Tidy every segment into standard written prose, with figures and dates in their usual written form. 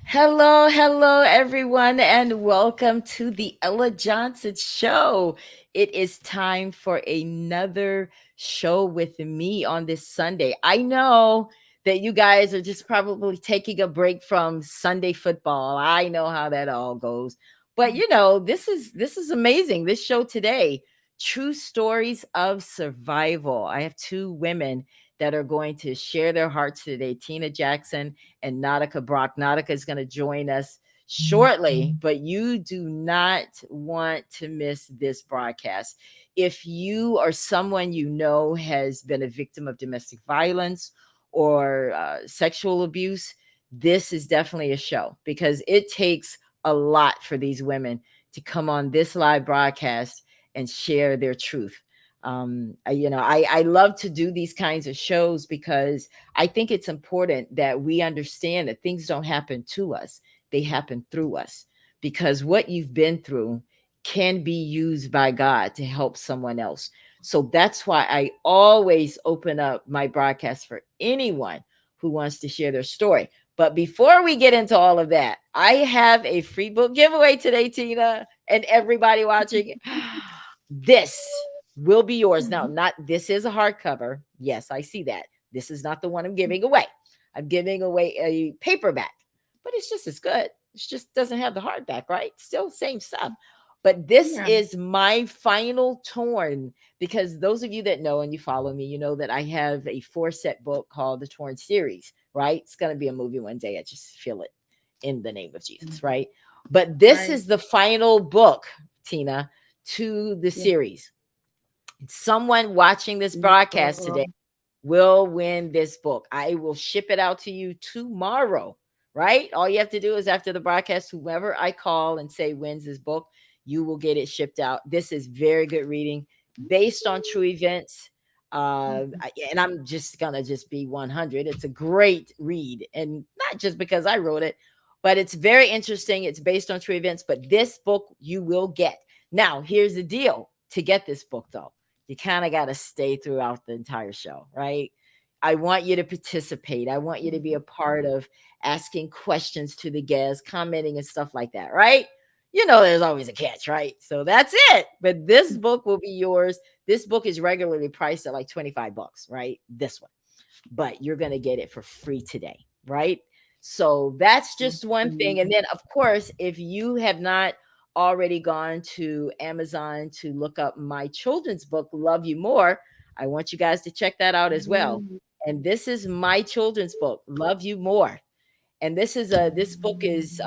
Hello, hello, everyone, and welcome to the Ella Johnson Show. It is time for another show with me on this Sunday. I know that you guys are just probably taking a break from Sunday football. I know how that all goes. But this is amazing. This show today, True Stories of Survival. I have two women that are going to share their hearts today, Tina Jackson and Nautica Brock. Nautica is going to join us shortly, but you do not want to miss this broadcast. If you or someone you know has been a victim of domestic violence or sexual abuse, this is definitely a show because it takes a lot for these women to come on this live broadcast and share their truth. I love to do these kinds of shows because I think it's important that we understand that things don't happen to us, they happen through us. Because what you've been through can be used by God to help someone else. So that's why I always open up my broadcast for anyone who wants to share their story. But before we get into all of that, I have a free book giveaway today, Tina, and everybody watching. This will be yours. Now, not this is a hardcover. Yes, I see that. This is not the one I'm giving away. I'm giving away a paperback, but it's just as good. It just doesn't have the hardback, right? Still same stuff. But this Yeah. is my final torn because those of you that know and you follow me, you know that I have a 4-set book called the Torn series, right? It's going to be a movie one day. I just feel it in the name of Jesus, right? But this Right. is the final book, Tina, to the Yeah. series. Someone watching this broadcast today Oh, will win this book. I will ship it out to you tomorrow, right? All you have to do is after the broadcast, whoever I call and say wins this book, you will get it shipped out. This is very good reading based on true events. Mhm. And I'm just gonna just be 100. It's a great read, and not just because I wrote it, but it's very interesting. It's based on true events, but this book you will get. Now, here's the deal: to get this book, though, you kind of got to stay throughout the entire show, right? I want you to participate. I want you to be a Mhm. part of asking questions to the guests, commenting and stuff like that, right? You know, there's always a catch, right? So that's it. But this book will be yours. This book is regularly priced at like 25 bucks, right? This one, but you're going to get it for free today, right? So that's That's just one thing. And amazing. then, of course, if you have not already gone to Amazon to look up my children's book, Love You More, I want you guys to check that out as well. Mhm. And this is my children's book, Love You More. And this book is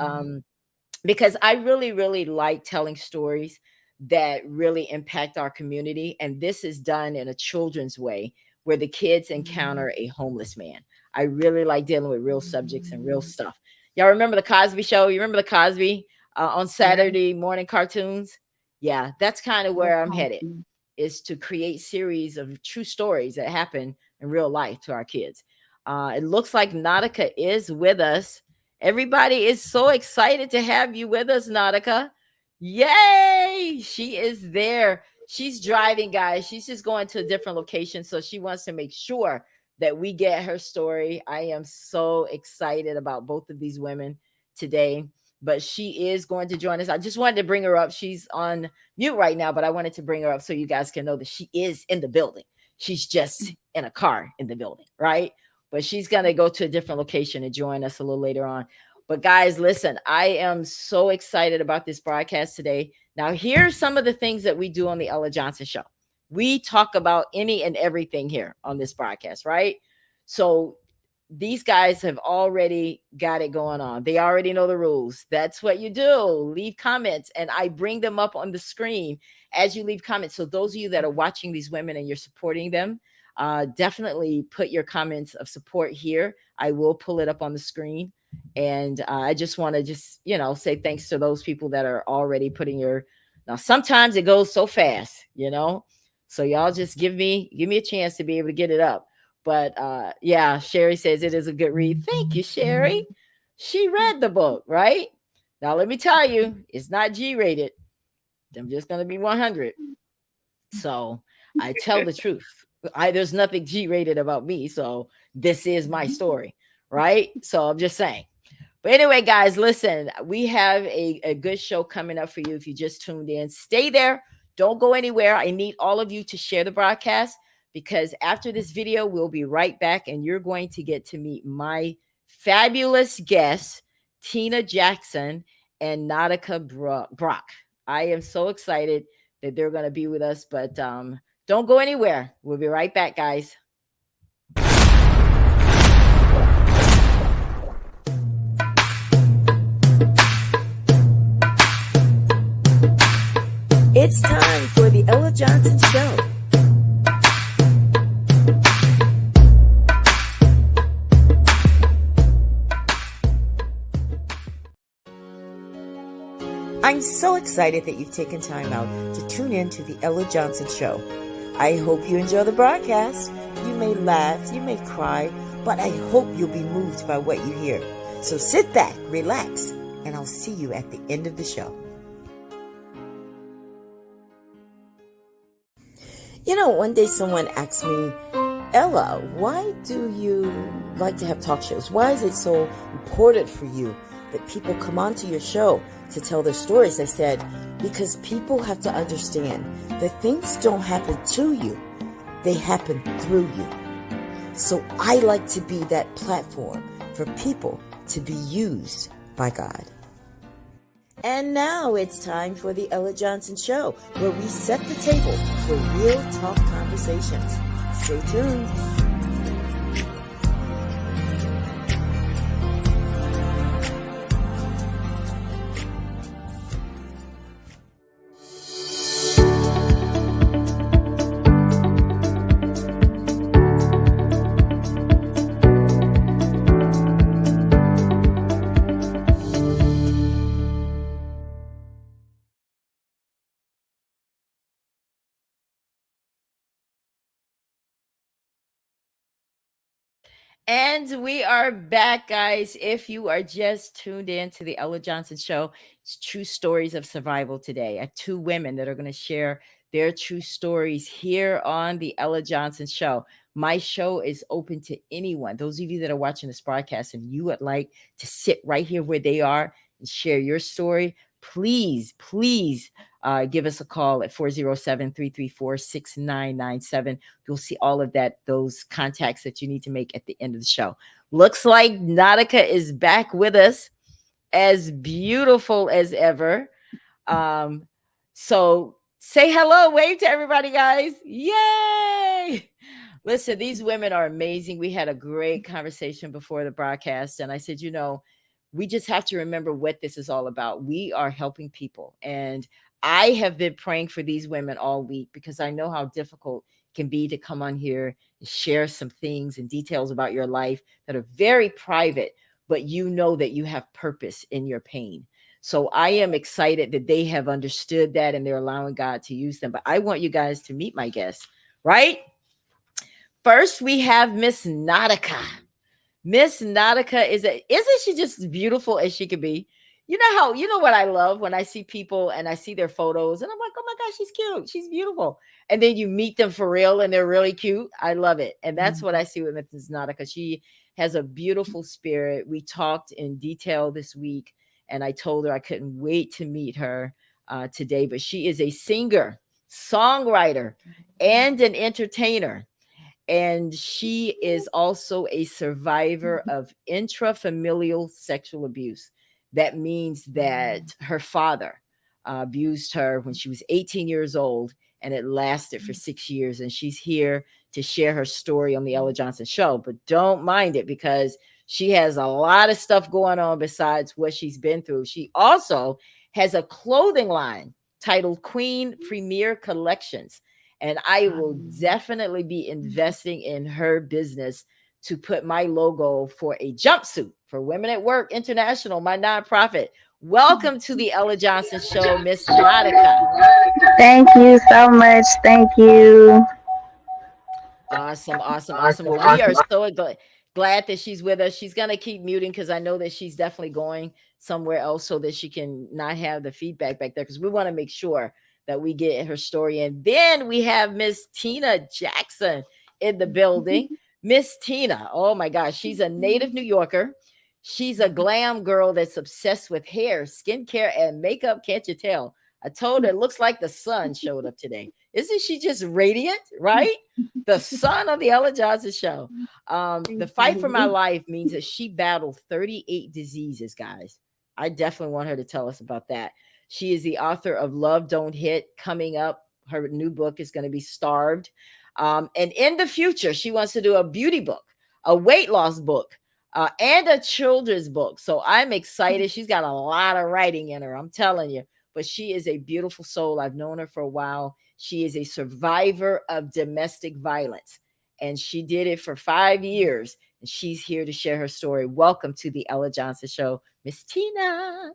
because I really, really like telling stories that really impact our community. And this is done in a children's way where the kids Mhm. encounter a homeless man. I really like dealing with real subjects and real stuff. Y'all remember the Cosby Show? You remember the Cosby on Yes, Saturday morning cartoons? Yeah, that's kind of yes, where I'm headed, Cosby. is to create series of true stories that happen in real life to our kids. It looks like Nautica is with us. Everybody is so excited to have you with us, Nautica. Yay! She is there. She's driving, guys. She's just going to a different location. So she wants to make sure that we get her story. I am so excited about both of these women today. But she is going to join us. I just wanted to bring her up. She's on mute right now, but I wanted to bring her up so you guys can know that she is in the building. She's just in a car in the building, right? But she's going to go to a different location and join us a little later on. But guys, listen, I am so excited about this broadcast today. Now, here's some of the things that we do on the Ella Johnson Show. We talk about any and everything here on this broadcast, right? So these guys have already got it going on. They already know the rules. That's what you do. Leave comments, and I bring them up on the screen as you leave comments. So those of you that are watching these women and you're supporting them, definitely put your comments of support here. I will pull it up on the screen. And I just want to just, say thanks to those people that are already putting your. Now, sometimes it goes so fast. So y'all just give me a chance to be able to get it up. But yeah, Sherry says it is a good read. Thank you, Sherry. She read the book, right? Now let me tell you, it's not G rated. I'm just gonna be 100. So I tell the truth. There's nothing G rated about me. So this is my story, right? So I'm just saying. But anyway, guys, listen, we have a good show coming up for you if you just tuned in. Stay there. Don't go anywhere. I need all of you to share the broadcast because after this video, we'll be right back and you're going to get to meet my fabulous guests, Tina Jackson and Nautica Brock. I am so excited that they're going to be with us, but don't go anywhere. We'll be right back, guys. It's time for the Ella Johnson Show. I'm so excited that you've taken time out to tune in to the Ella Johnson Show. I hope you enjoy the broadcast. You may laugh, you may cry, but I hope you'll be moved by what you hear. So sit back, relax, and I'll see you at the end of the show. One day someone asked me, Ella, why do you like to have talk shows? Why is it so important for you that people come onto your show to tell their stories? I said, because people have to understand that things don't happen to you, they happen through you. So I like to be that platform for people to be used by God. And now it's time for the Ella Johnson Show, where we set the table for real talk conversations. Stay tuned. And we are back, guys. If you are just tuned in to the Ella Johnson Show, it's true stories of survival today. I have two women that are going to share their true stories here on the Ella Johnson Show. My show is open to anyone. Those of you that are watching this broadcast and you would like to sit right here where they are and share your story, please give us a call at 407-334-6997. You'll see all of that, those contacts that you need to make at the end of the show. Looks like Nautica is back with us, as beautiful as ever. Um, so say hello, wave to everybody, guys. Yay! Listen, these women are amazing. We had a great conversation before the broadcast, and I said, we just have to remember what this is all about. We are helping people. And I have been praying for these women all week because I know how difficult it can be to come on here and share some things and details about your life that are very private, but you know that you have purpose in your pain. So I am excited that they have understood that and they're allowing God to use them. But I want you guys to meet my guests, right? First, we have Miss Nautica. Miss Nautica isn't she just beautiful as she could be? You know what I love when I see people and I see their photos and I'm like, oh my gosh, she's cute. She's beautiful. And then you meet them for real and they're really cute. I love it. And that's what I see with Mrs. Nautica. She has a beautiful spirit. We talked in detail this week and I told her I couldn't wait to meet her today. But she is a singer, songwriter, and an entertainer, and she is also a survivor of intrafamilial sexual abuse. That means that her father abused her when she was 18 years old, and it lasted for 6 years. And she's here to share her story on the Ella Johnson Show. But don't mind it because she has a lot of stuff going on besides what she's been through. She also has a clothing line titled Queen Premier Collections, and I will definitely be investing in her business to put my logo for a jumpsuit for Women at Work International, my nonprofit. Welcome to the Ella Johnson Show, Miss Nautica. Thank you so much. Thank you. Awesome, awesome, awesome. Well, we are so glad that she's with us. She's going to keep muting because I know that she's definitely going somewhere else so that she can not have the feedback back there because we want to make sure that we get her story. And then we have Miss Tina Jackson in the building. Miss Tina, oh my gosh, she's a native New Yorker. She's a glam girl that's obsessed with hair, skincare, and makeup. Can't you tell? I told her it looks like the sun showed up today. Isn't she just radiant, right? The son of the Ella Johnson Show. The fight for my life means that she battled 38 diseases, guys. I definitely want her to tell us about that. She is the author of Love Don't Hit. Coming up, her new book is going to be Starved. And in the future, she wants to do a beauty book, a weight loss book, and a children's book. So I'm excited. She's got a lot of writing in her, I'm telling you. But she is a beautiful soul. I've known her for a while. She is a survivor of domestic violence, and she did it for 5 years. And she's here to share her story. Welcome to the Ella Johnson Show, Miss Tina.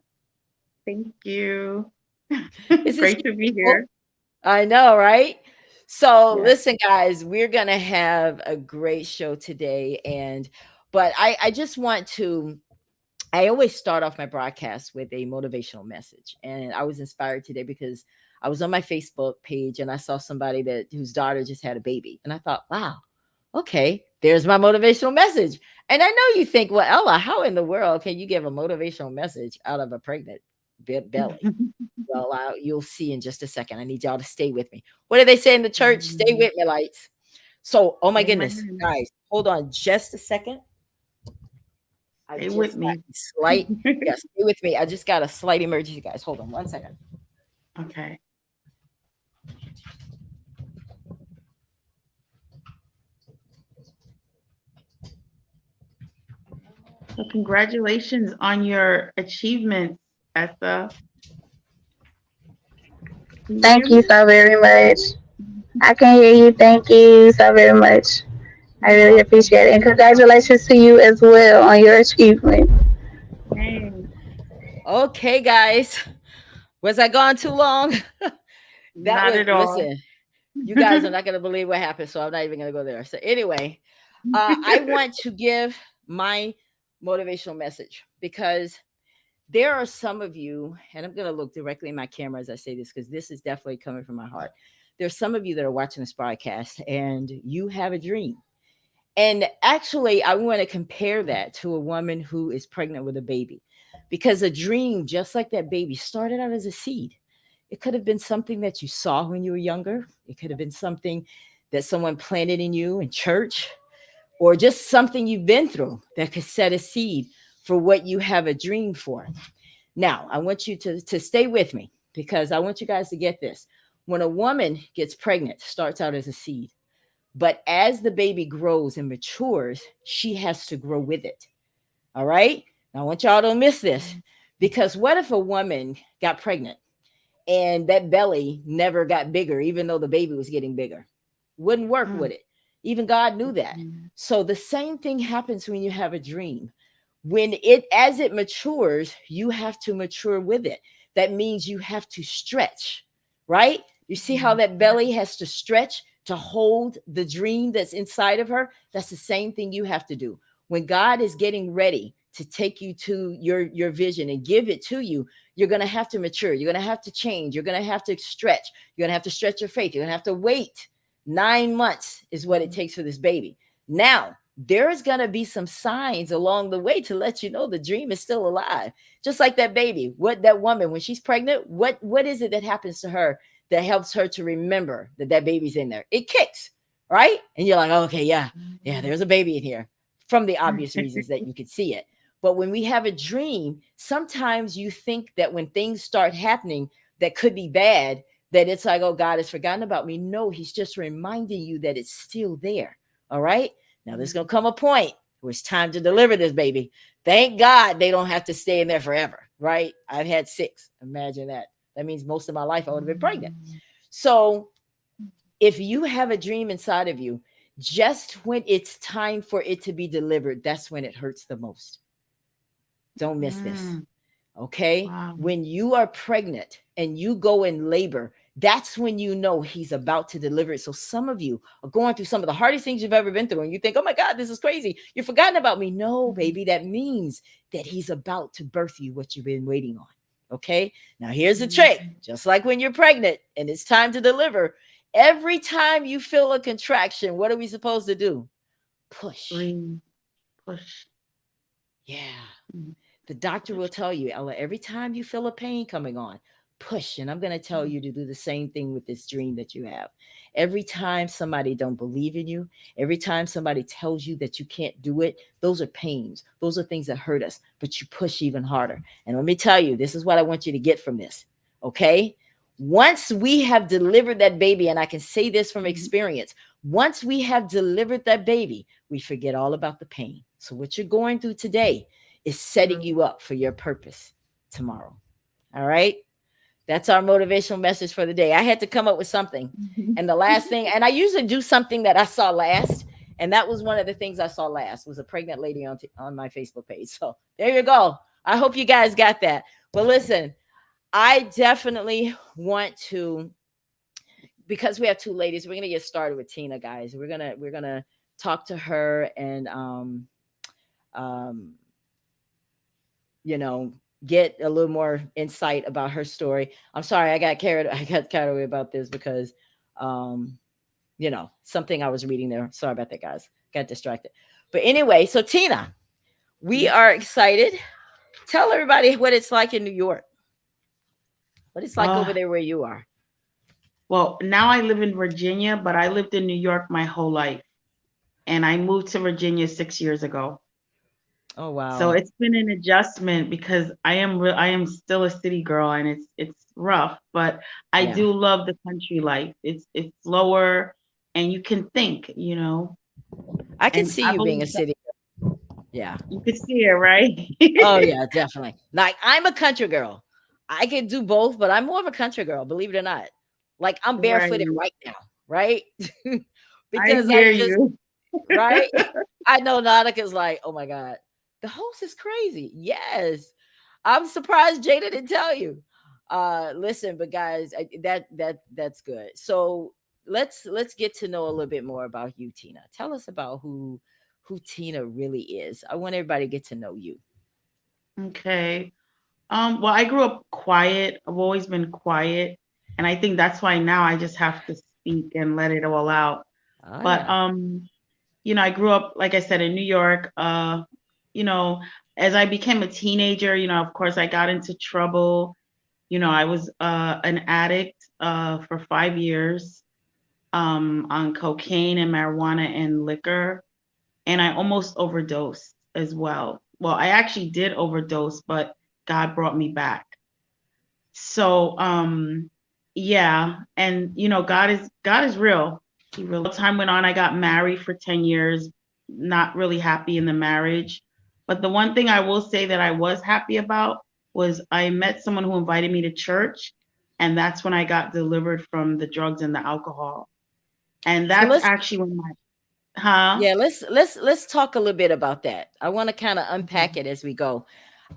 Thank you. Isn't Great she to be beautiful? here. I know, right? So Yes. listen, guys, we're gonna have a great show today. But I just want to I always start off my broadcast with a motivational message. And I was inspired today because I was on my Facebook page and I saw somebody that whose daughter just had a baby. And I thought, wow, okay, there's my motivational message. And I know you think, well, Ella, how in the world can you give a motivational message out of a pregnant belly? Well, you'll see in just a second. I need y'all to stay with me. What do they say in the church? Stay with me, lights. So, oh my goodness, Amen. guys, hold on just a second. I Stay with just got me. a slight, yeah, stay with me. I just got a slight emergency, guys. Hold on 1 second. Okay. So congratulations on your achievements, Essa. Can you hear Thank you me? so very much. I can hear you. Thank you so very much. I You're really welcome. appreciate it. And congratulations to you as well on your achievement. Thanks. Okay, guys, was I gone too long? That Not was at all. listen. You guys are not gonna believe what happened, so I'm not even gonna go there. So anyway, I want to give my motivational message because there are some of you, and I'm going to look directly in my camera as I say this because this is definitely coming from my heart. There's some of you that are watching this broadcast and you have a dream. And actually, I want to compare that to a woman who is pregnant with a baby because a dream, just like that baby, started out as a seed. It could have been something that you saw when you were younger, it could have been something that someone planted in you in church, or just something you've been through that could set a seed for what you have a dream for. Now, I want you to stay with me because I want you guys to get this. When a woman gets pregnant, starts out as a seed, but as the baby grows and matures, she has to grow with it. All right? Now, I want y'all to miss this because what if a woman got pregnant and that belly never got bigger, even though the baby was getting bigger? Wouldn't work, would it? Even God knew that. So the same thing happens when you have a dream. When it as it matures, you have to mature with it. That means you have to stretch, right? You see how that belly has to stretch to hold the dream that's inside of her? That's the same thing you have to do. When God is getting ready to take you to your vision and give it to you, you're going to have to mature. You're going to have to change. You're going to have to stretch. You're going to have to stretch your faith. You're going to have to wait. 9 months is what it takes for this baby. Now, there's going to be some signs along the way to let you know the dream is still alive. Just like that baby, what that woman, when she's pregnant, what is it that happens to her that helps her to remember that that baby's in there? It kicks, right? And you're like, oh, okay, yeah, there's a baby in here, from the obvious reasons that you could see it. But when we have a dream, sometimes you think that when things start happening that could be bad, that it's like, oh, God has forgotten about me. No, he's just reminding you that it's still there. All right. Now there's going to come a point where it's time to deliver this baby. Thank God they don't have to stay in there forever. Right. I've had 6. Imagine that. That means most of my life I would have been pregnant. So if you have a dream inside of you, just when it's time for it to be delivered, that's when it hurts the most. Don't miss this. Okay. Wow. When you are pregnant and you go in labor, that's when you know he's about to deliver it. So some of you are going through some of the hardest things you've ever been through, and you think, oh my God, this is crazy. You've forgotten about me. No, baby, that means that he's about to birth you what you've been waiting on. Okay. Now here's the trick. Just like when you're pregnant and it's time to deliver, every time you feel a contraction, what are we supposed to do? Push. Breathe. Push. Yeah. The doctor will tell you, Ella, every time you feel a pain coming on, push. And I'm going to tell you to do the same thing with this dream that you have. Every time somebody don't believe in you, every time somebody tells you that you can't do it, those are pains. Those are things that hurt us, but you push even harder. And let me tell you, this is what I want you to get from this. Okay? Once we have delivered that baby, and I can say this from experience, once we have delivered that baby, we forget all about the pain. So what you're going through today is setting you up for your purpose tomorrow. All right. That's our motivational message for the day. I had to come up with something. And the last thing, and I usually do something that I saw last. And that was one of the things I saw last was a pregnant lady on my Facebook page. So there you go. I hope you guys got that. But listen, I definitely want to, because we have 2 ladies, we're gonna get started with Tina, guys. We're gonna talk to her and um you know, get a little more insight about her story. I'm sorry, I got carried away about this because um, something I was reading there. Sorry about that, guys. Got distracted. But anyway, so Tina, we are excited. Tell everybody what it's like in New York. What it's like over Uh, there where you are. well, now I live in Virginia, but I lived in New York my whole life. And I moved to Virginia 6 years ago. Oh So wow. it's been an adjustment because I am still a city girl and it's rough, but I Yeah. do love the country life. It's slower and you can think. I can And see I you being believe a that city. Yeah. you could see it, right? Oh yeah, definitely. Like I'm a country girl. I can do both, but I'm more of a country girl, believe it or not. Like I'm Right. barefooted right now, right? I Because I hear just you. right. I know Nautica's like, oh my God, the host is crazy. Yes. I'm surprised Jada didn't tell you. Listen, but guys, that's good. So let's get to know a little bit more about you, Tina. Tell us about who. who Tina really is. I want everybody to get to know you. Okay. Well, I grew up quiet. I've always been quiet, and I think that's why now I just have to speak and let it all out. Oh But yeah. I grew up, like I said, in New York. You know, as I became a teenager, of course, I got into trouble. I was an addict for 5 years on cocaine and marijuana and liquor, and I almost overdosed as well. Well, I actually did overdose, but God brought me back. So, yeah, and God is real. He really. Time went on. I got married for 10 years, not really happy in the marriage. But the one thing I will say that I was happy about was I met someone who invited me to church, and that's when I got delivered from the drugs and the alcohol. And So that's let's actually when my huh. yeah, let's talk a little bit about that. I want to kind of unpack Mhm. it as we go.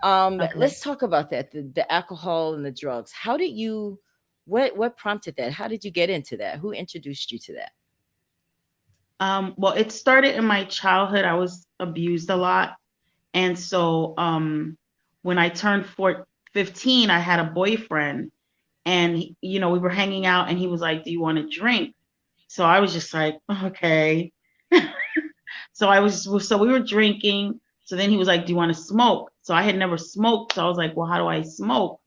Okay. Let's talk about that, the alcohol and the drugs. How did you what prompted that? How did you get into that? Who introduced you to that? Well, it started in my childhood. I was abused a lot. And so when I turned 15, I had a boyfriend and, we were hanging out and he was like, "Do you want to drink?" So I was just like, "Okay." So we were drinking. So then he was like, "Do you want to smoke?" So I had never smoked. So I was like, "Well, how do I smoke?"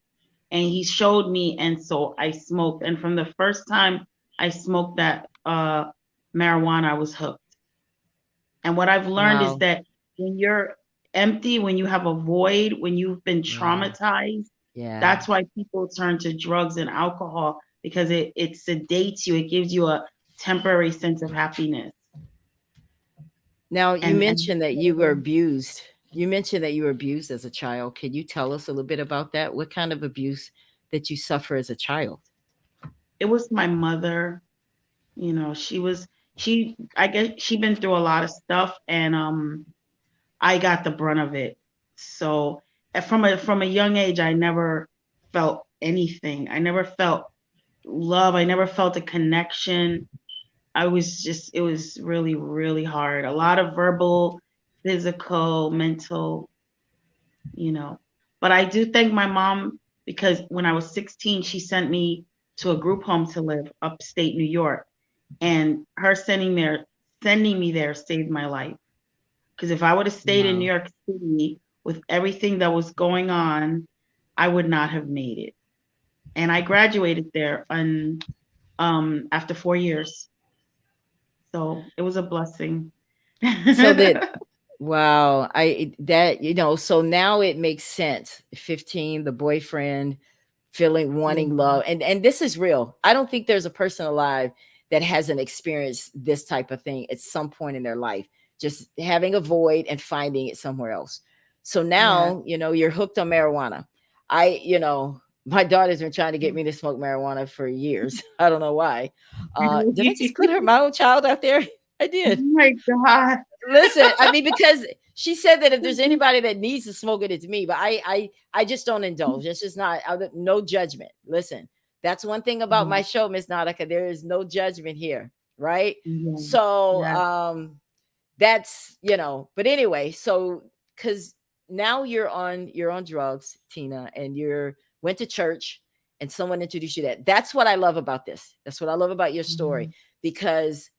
And he showed me. And so I smoked. And from the first time I smoked that marijuana, I was hooked. And what I've learned is Wow. that when you're empty, when you have a void, when you've been Yeah. traumatized, Yeah. that's why people turn to drugs and alcohol because it sedates you. It gives you a temporary sense of happiness. Now, you And mentioned that you were abused. You mentioned that you were abused as a child. Can you tell us a little bit about that? What kind of abuse that you suffer as a child? it was my mother, I guess she'd been through a lot of stuff and I got the brunt of it. So from a young age, I never felt anything. I never felt love. I never felt a connection. It was really, really hard. A lot of verbal, physical, mental, you know. But I do thank my mom because when I was 16, she sent me to a group home to live upstate New York. And her sending me there saved my life. Because if I would have stayed in New Wow. York City with everything that was going on, I would not have made it. And I graduated there after 4 years. So it was a blessing. So that wow, that so now it makes sense. 15, the boyfriend feeling wanting Yeah. love. And this is real. I don't think there's a person alive that hasn't experienced this type of thing at some point in their life, just having a void and finding it somewhere else. So Yeah. now, you're hooked on marijuana. My daughter's been trying to get me to smoke marijuana for years. I don't know why. Did I just put my own child out there? I Oh did. my God. Listen, I mean, because she said that if there's anybody that needs to smoke it, it's me. But I just don't indulge. It's just not. No judgment. Listen, that's one thing about Yeah. my show, Miss Nautica. There is no judgment here, right? Yeah. So, Yeah. that's But anyway, so because now you're on drugs, Tina, and you're went to church, and someone introduced you that. That's what I love about this. That's what I love about your story Mhm. because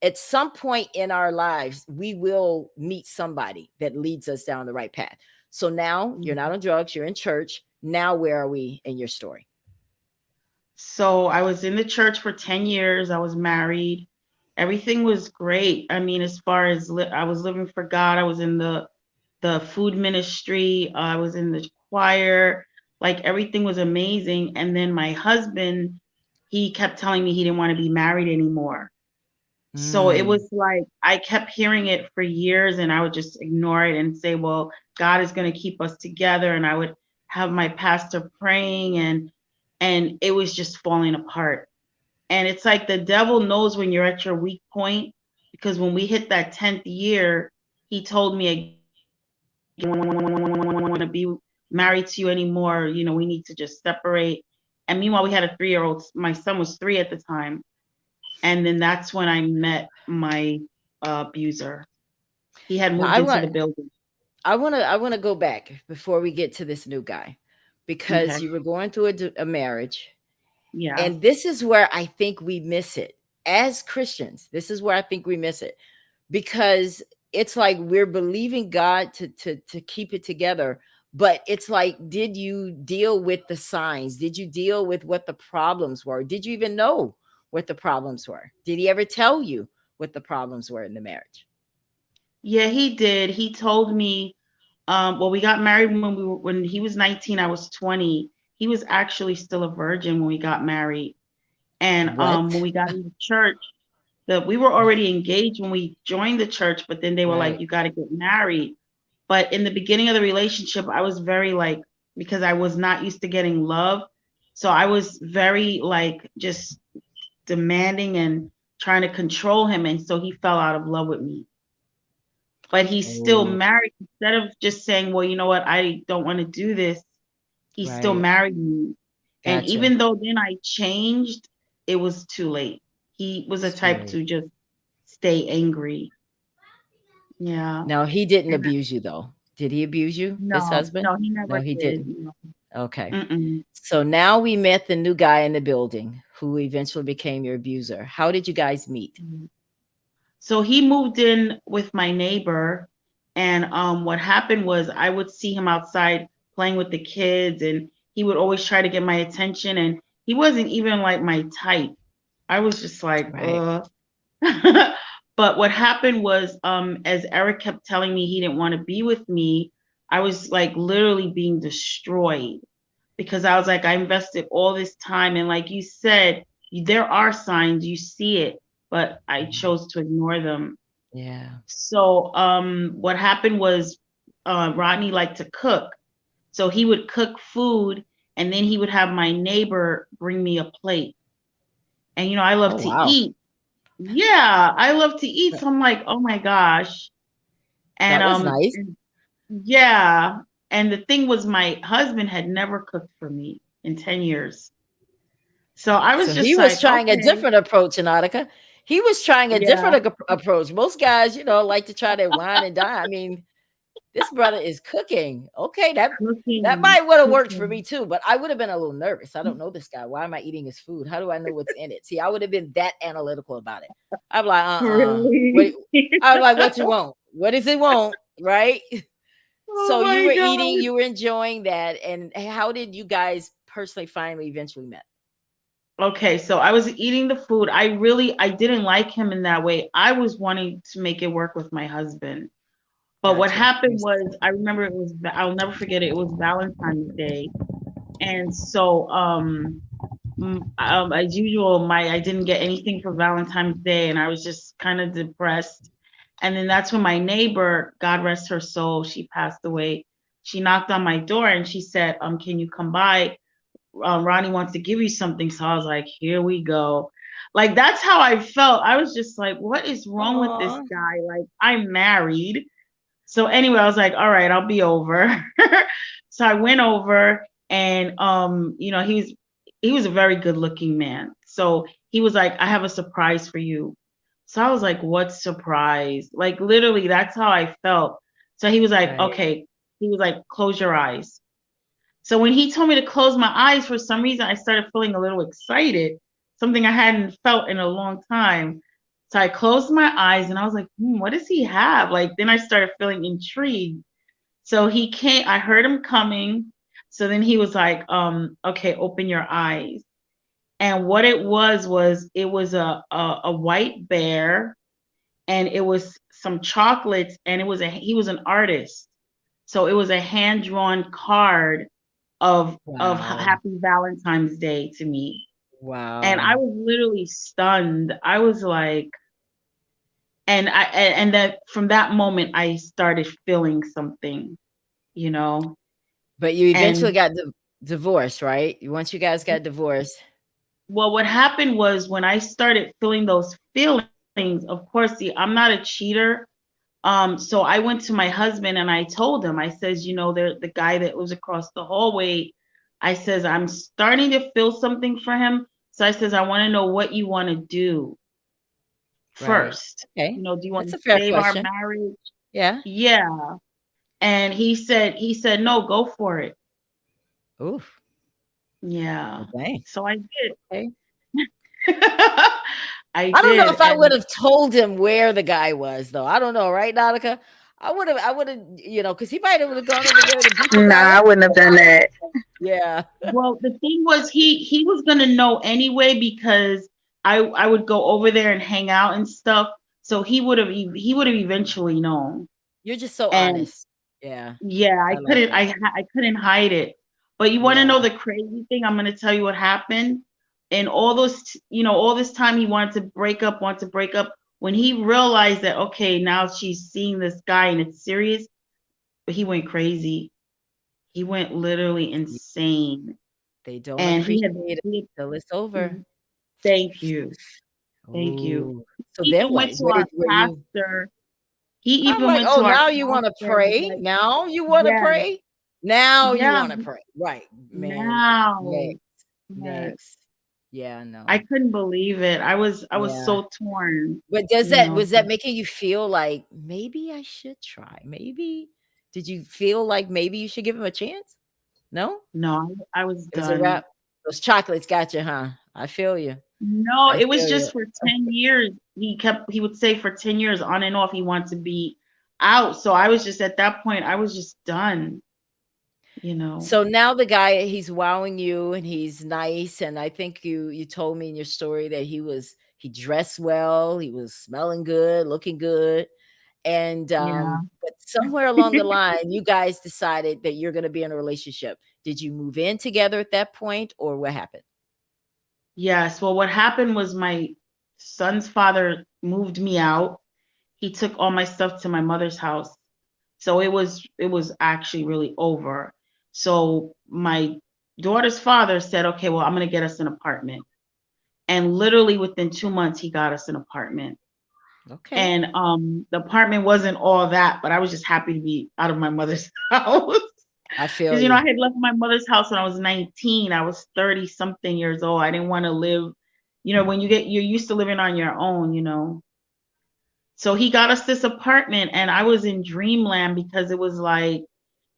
at some point in our lives, we will meet somebody that leads us down the right path. So now you're not Mhm. on drugs, you're in church. Now, where are we in your story? So I was in the church for 10 years. I was married. Everything was great. I mean, as far as I was living for God, I was in the food ministry, I was in the choir, like everything was amazing. And then my husband, he kept telling me he didn't want to be married anymore. So it Mm, was like I kept hearing it for years and I would just ignore it and say, well, God is going to keep us together. And I would have my pastor praying and it was just falling apart. And it's like the devil knows when you're at your weak point because when we hit that 10th year, he told me again, want to be married to you anymore. We need to just separate. And meanwhile, we had a 3-year-old. My son was 3 at the time. And then that's when I met my abuser. He had Now moved into the building. I want to go back before we get to this new guy, because Okay. you were going through a marriage, Yeah. and this is where I think we miss it as Christians. This is where I think we miss it, because it's like we're believing God to keep it together, but it's like, did you deal with the signs? Did you deal with what the problems were? Did you even know what the problems were? Did he ever tell you what the problems were in the marriage? Yeah, he did. He told me, well, we got married when he was 19, I was 20. He was actually still a virgin when we got married. And when What? we got into church, we were already engaged when we joined the church, but then they were like, Right. you got to get married. But in the beginning of the relationship, I was very like, because I was not used to getting love. So I was very like just demanding and trying to control him. And so he fell out of love with me. But he's still Oh, married. Instead of just saying, well, you know what, I don't want to do this, he still right. married me. And Gotcha. even though then I changed, it was too late. He was a It's too type late. to just stay angry. Yeah. Now, he didn't And abuse you, though. Did he abuse you, this no, husband? no, he No, never he did. didn't. No. Okay. Mm-mm. So now we met the new guy in the building who eventually became your abuser. How did you guys meet? So he moved in with my neighbor, and what happened was I would see him outside playing with the kids, and he would always try to get my attention, and he wasn't even like my type. I was just like, Right. But what happened was, as Eric kept telling me he didn't want to be with me, I was like literally being destroyed because I was like, I invested all this time. And like you said, there are signs, you see it, but I Mhm. chose to ignore them. Yeah. So what happened was Rodney liked to cook. So he would cook food and then he would have my neighbor bring me a plate. And I love Oh, to wow. eat. Yeah, I love to eat. So I'm like, oh my gosh. And That was nice. yeah. And the thing was my husband had never cooked for me in 10 years. So I was So he just was like, trying a okay, different approach, Nautica. He was trying a yeah, different approach. Most guys, like to try to wine and dine. I mean, this brother is cooking. Okay, that cooking, might would have worked for me cooking. too, but I would have been a little nervous. I don't know this guy. Why am I eating his food? How do I know what's in it? See, I would have been that analytical about it. I'm like, What Really? I was like, what you want? What does it want? Right? Oh So you my were eating, God. you were enjoying that. And how did you guys personally finally eventually met? Okay, so I was eating the food. I didn't like him in that way. I was wanting to make it work with my husband. But what Gotcha. happened was, I remember I'll never forget it. It was Valentine's Day. And so, as usual, I didn't get anything for Valentine's Day, and I was just kind of depressed. And then that's when my neighbor, God rest her soul, she passed away. She knocked on my door and she said, can you come by? Ronnie wants to give you something. So I was like, here we go. Like, that's how I felt. I was just like, what is wrong with this Oh, guy? Like, I'm married. So anyway, I was like, all right, I'll be over. So I went over and he was a very good looking man. So he was like, I have a surprise for you. So I was like, what surprise? Like literally, that's how I felt. So he was like, right. okay. He was like, close your eyes. So when he told me to close my eyes, for some reason I started feeling a little excited, something I hadn't felt in a long time. So I closed my eyes and I was like, what does he have? Like then I started feeling intrigued. So he came, I heard him coming. So then he was like, okay, open your eyes. And what it was a white bear and it was some chocolates and he was an artist. So it was a hand drawn card of Wow. Happy Valentine's Day to me. And I Wow. was literally stunned. I was like, and that from that moment I started feeling something, you know. But you eventually And got divorced, right? Once you guys got divorced. well, what happened was when I started feeling those feelings, of course, see, I'm not a cheater. So I went to my husband and I told him, I says, the guy that was across the hallway, I says, I'm starting to feel something for him. So I says, I want to know what you want to do Right. first. Okay. Do you want That's to a fair save our question. marriage? Yeah. Yeah. And he said, no, go for it. Oof. Yeah. Well, dang. So I did. Okay. I I don't know did. if I would And have told him where the guy was, though. I don't know, right, Nautica? I would have, because he might have gone over there to beat the Nah, guy I up. wouldn't have done that. Yeah. well, the thing was he was gonna know anyway because I would go over there and hang out and stuff. So he would have eventually known. You're just so And honest. Yeah. yeah, I I love couldn't that. I couldn't hide it. But you want to Yeah. know the crazy thing? I'm gonna tell you what happened. And all all this time he wanted to break up. When he realized that okay, now she's seeing this guy and it's serious, but he went crazy. He went literally Y insane. They don't And appreciate it till it's over. thank you. Thank you. Oh. So He then even what? went to Where our did were you pastor. He I'm even like, went "Oh, to our now you wanna pastor and was pray? like, Now you wanna yeah, pray? Now you yeah, wanna pray." Right, man. now. Next, Yes. next. Yeah, I no. couldn't believe it. I was Yeah. so torn, But does you that know. was that making you feel like, "Maybe I should try? Maybe" did you feel like maybe you should give him a chance? No? No, I was It was a done. wrap? Those chocolates got you, huh? I feel you. No, I it was feel just you. for 10 years. He would say for 10 years on and off he wanted to be out. So I was just at that point, I was just done, you know. So now the guy, he's wowing you and he's nice, and I think you told me in your story that he dressed well, he was smelling good, looking good, and, Yeah. but somewhere along the line, you guys decided that you're gonna be in a relationship. Did you move in together at that point, or what happened? Yes. Well, what happened was my son's father moved me out. He took all my stuff to my mother's house. So it was actually really over. So my daughter's father said, "Okay, well, I'm going to get us an apartment." And literally within 2 months he got us an apartment. Okay. And the apartment wasn't all that, but I was just happy to be out of my mother's house. I feel Because you. I had left my mother's house when I was 19. I was 30 something years old. I didn't want to live, when you're used to living on your own. So he got us this apartment and I was in dreamland because it was like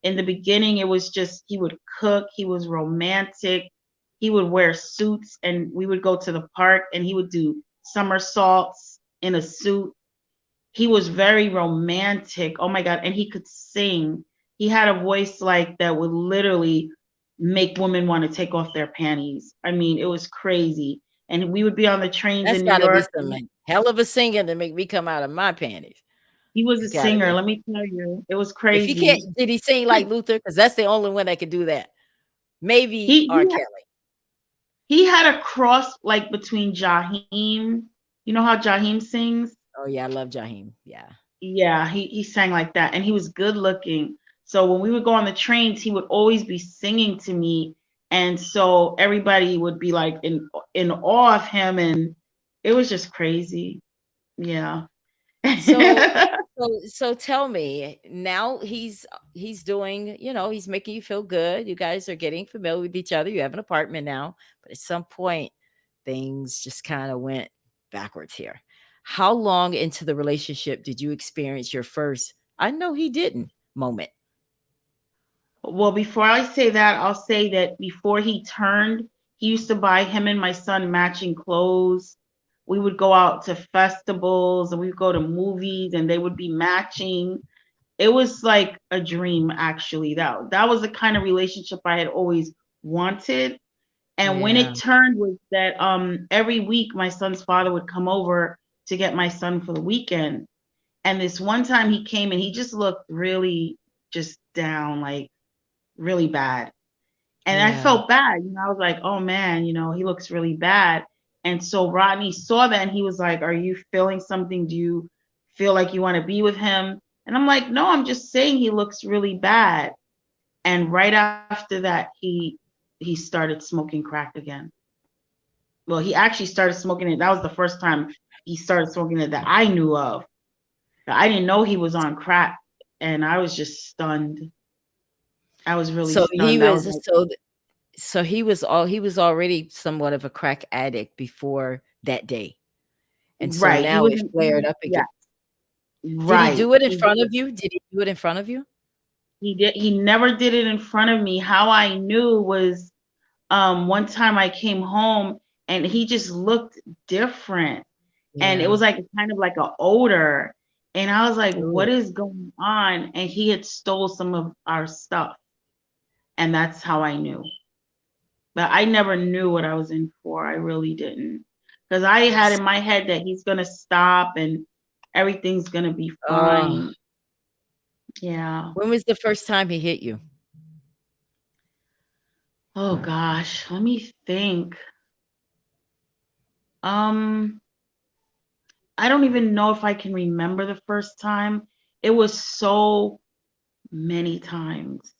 in the beginning it was just he would cook, he was romantic, he would wear suits and we would go to the park and he would do somersaults in a suit. He was very romantic. Oh my God. And he could sing. He had a voice like that would literally make women want to take off their panties. I mean, it was crazy. And we would be on the trains That's in New gotta be York. some hell of a singing to make me come out of my panties. He was a It's gotta singer. be. Let me tell you, it was If he can't crazy. did he sing like Luther? Because that's the only one that could do that. Maybe He R. he Kelly. he had a cross like between Jaheim. You know how Jaheim sings? Oh, yeah, I love Jaheim. Yeah. Yeah, he sang like that, and he was good looking. So when we would go on the trains, he would always be singing to me, and so everybody would be like in awe of him, and it was just crazy. Yeah. So so tell me, now he's doing, he's making you feel good. You guys are getting familiar with each other. You have an apartment now, but at some point things just kind of went backwards here. How long into the relationship did you experience your first "I know he didn't" moment? Well, before I say that, I'll say that before he turned, he used to buy him and my son matching clothes. We would go out to festivals and we would go to movies and they would be matching. It was like a dream actually. That was the kind of relationship I had always wanted. And when Yeah. it turned was that every week my son's father would come over to get my son for the weekend. And this one time he came and he just looked really just down, like really bad. And I Yeah. felt bad. I was like, oh man, he looks really bad. And so Rodney saw that and he was like, are you feeling something? Do you feel like you want to be with him? And I'm like, no, I'm just saying he looks really bad. And right after that, he started smoking crack again. Well, he actually started smoking it. That was the first time he started smoking it that I knew of. I didn't know he was on crack, and I was just stunned. I was really So he stunned. I was was like, so he was already somewhat of a crack addict before that day. And so right. He now it wasn't. flared up Yeah, again. Did he Right. do it in front of you? Did he do it in front of you? He never did it in front of me. How I knew was one time I came home and he just looked different. And it Yeah. was like kind of like an odor. And I was like, what Ooh. is going on? And he had stole some of our stuff. And that's how I knew. But I never knew what I was in for. I really didn't. Because I had in my head that he's gonna stop and everything's gonna be Oh, fine. Yeah. when was the first time he hit you? Oh gosh. Let me think. Um, I don't even know if I can remember the first time. It was so many times.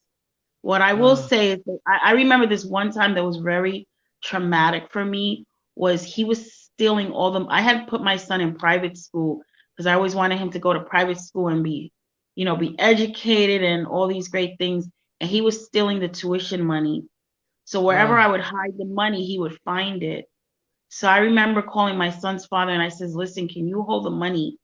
What I will Oh, say is that I remember this one time that was very traumatic for me was he was stealing all the I had put my son in private school because I always wanted him to go to private school and be educated and all these great things. And he was stealing the tuition money. So wherever oh, I would hide the money, he would find it. So I remember calling my son's father and I says, listen, can you hold the money?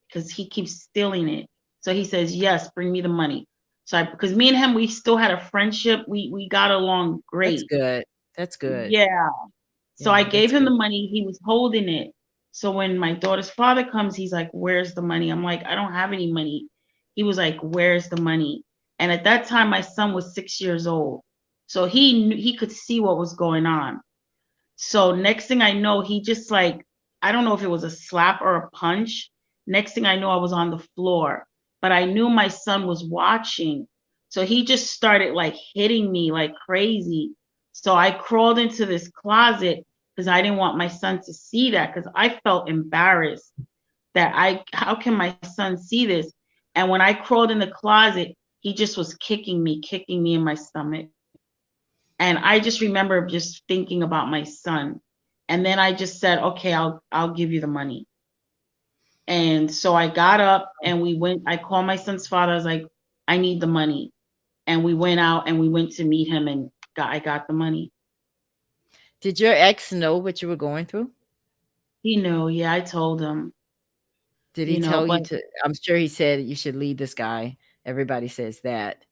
Because he keeps stealing it. So he says, yes, bring me the money. Because me and him, we still had a friendship. We got along that's great. good. That's good. Yeah. So I Yeah, gave that's him the good. money. He was holding it. So when my daughter's father comes, he's like, where's the money? I'm like, I don't have any money. He was like, where's the money? And at that time, my son was 6 years old. So he could see what was going on. So next thing I know, he just like, I don't know if it was a slap or a punch. Next thing I know, I was on the floor, but I knew my son was watching. So he just started like hitting me like crazy. So I crawled into this closet because I didn't want my son to see that because I felt embarrassed that how can my son see this? And when I crawled in the closet, he just was kicking me in my stomach. And I just remember just thinking about my son. And then I just said, okay, I'll give you the money. And so I got up and we went, I called my son's father. I was like, I need the money. And we went out and we went to meet him and I got the money. Did your ex know what you were going through? He knew, yeah, I told him, Did he tell but you to I'm sure he said you should leave this guy. Everybody says that.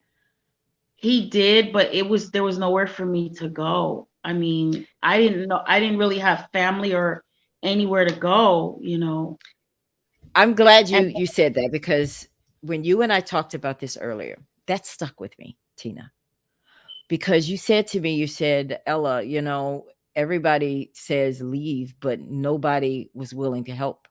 he did, but there was nowhere for me to go. I mean, I didn't really have family or anywhere to go. I'm glad you And you said that because when you and I talked about this earlier, that stuck with me, Tina. Because you said to me, you said, Ella, everybody says leave, but nobody was willing to help.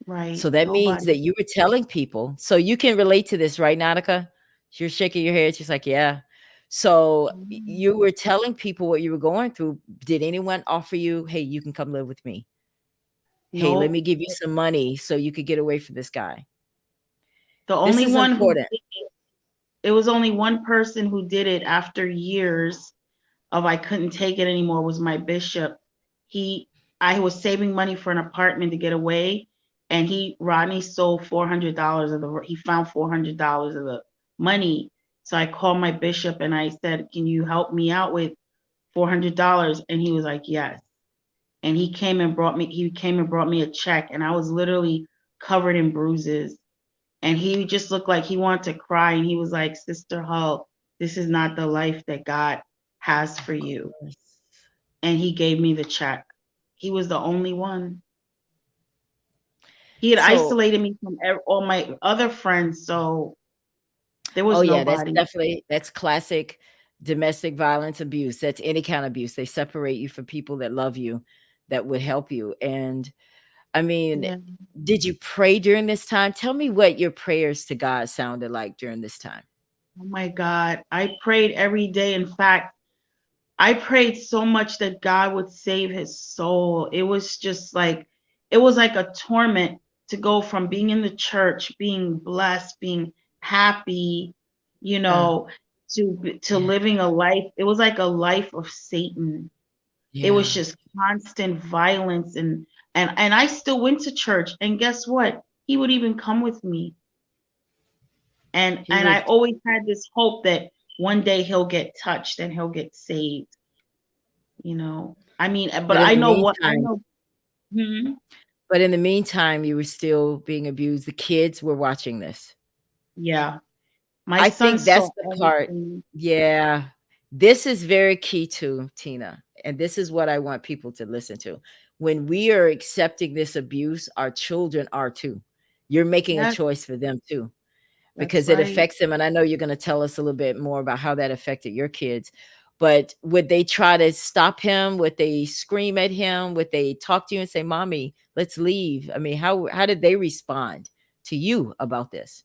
right, So that means nobody. that you were telling people. So you can relate to this, right, Nautica? You're shaking your head. She's like, yeah. So you were telling people what you were going through. Did anyone offer you, hey, you can come live with me? Hey, let me Nope. give you some money so you could get away from this guy. The This only is one who important. it was only one person who did it after years of I couldn't take it anymore was my bishop. He I was saving money for an apartment to get away and Rodney sold $400 of the he found $400 of the money. So I called my bishop and I said, "Can you help me out with $400?" And he was like, "Yes." And he came and brought me a check and I was literally covered in bruises. And he just looked like he wanted to cry. And he was like, Sister Hull, this is not the life that God has for Of you. course. And he gave me the check. He was the only one. He had So, isolated me from all my other friends. So there oh was yeah, nobody. that's classic domestic violence abuse. That's any kind of abuse. They separate you from people that love you, that would help you. And I mean, Yeah. did you pray during this time? Tell me what your prayers to God sounded like during this time. Oh my God. I prayed every day. In fact, I prayed so much that God would save his soul. It was like a torment to go from being in the church, being blessed, being happy, you Oh, know, to yeah, living a life. It was like a life of Satan. It was yeah. just constant violence and I still went to church and guess what? He would even come with me. He And I would, always had this hope that one day he'll get touched and he'll get saved. I mean, but but in I the know what I meantime, know. Hmm. But in the meantime, you were still being abused. The kids were watching this. Yeah. My I son think that's saw the part. everything. Yeah. This is very key too, Tina. And this is what I want people to listen to. When we are accepting this abuse, our children are too. You're making a Yes, choice for them too, that's because it right. affects them. And I know you're going to tell us a little bit more about how that affected your kids. But would they try to stop him? Would they scream at him? Would they talk to you and say, "Mommy, let's leave"? I mean, how did they respond to you about this?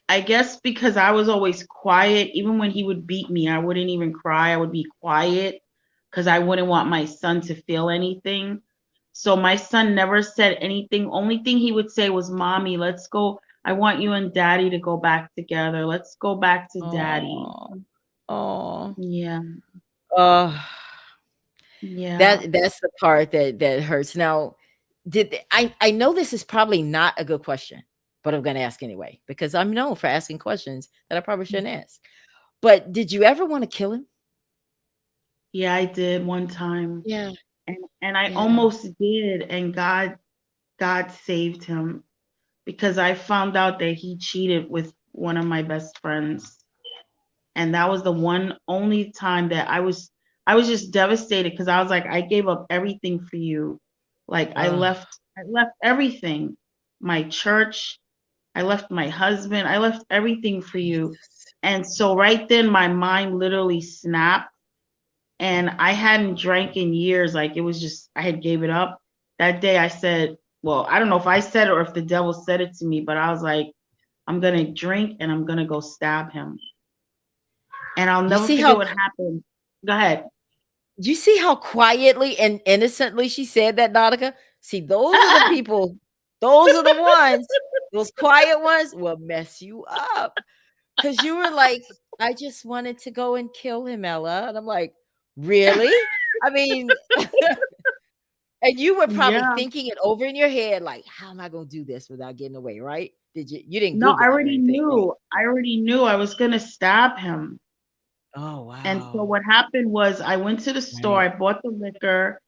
I guess because I was always quiet, even when he would beat me, I wouldn't even cry. I would be quiet because I wouldn't want my son to feel anything. So my son never said anything. Only thing he would say was, "Mommy, let's go. I want you and Daddy to go back together. Let's go back to Daddy." Oh, oh, Yeah, oh. yeah, That's the part that hurts. Now, I know this is probably not a good question, but I'm gonna ask anyway, because I'm known for asking questions that I probably shouldn't ask. But did you ever wanna kill him? yeah. I did one time, Yeah, and I yeah. almost did, and God saved him because I found out that he cheated with one of my best friends. And that was the one only time that I was just devastated because I was like, I gave up everything for you. Like Ugh, I left everything. My church, I left my husband, I left everything for you. Jesus. And so right then my mind literally snapped, and I hadn't drank in years. Like it was just I had gave it up. That day I said, well, I don't know if I said it or if the devil said it to me, but I was like, I'm gonna drink and I'm gonna go stab him. And I'll You never see forget how what happened. Go ahead. you see how quietly and innocently she said that, Nautica? See, those are the people, those are the ones, those quiet ones will mess you up. 'Cause you were like, "I just wanted to go and kill him, Ella," and I'm like, "Really?" I mean, and you were probably Yeah. thinking it over in your head, like, "How am I gonna do this without getting away?" Right? You didn't No, I Google it or already anything, right? knew. I already knew I was gonna stab him. Oh, And so wow. what happened was I went to the store, Right. I bought the liquor,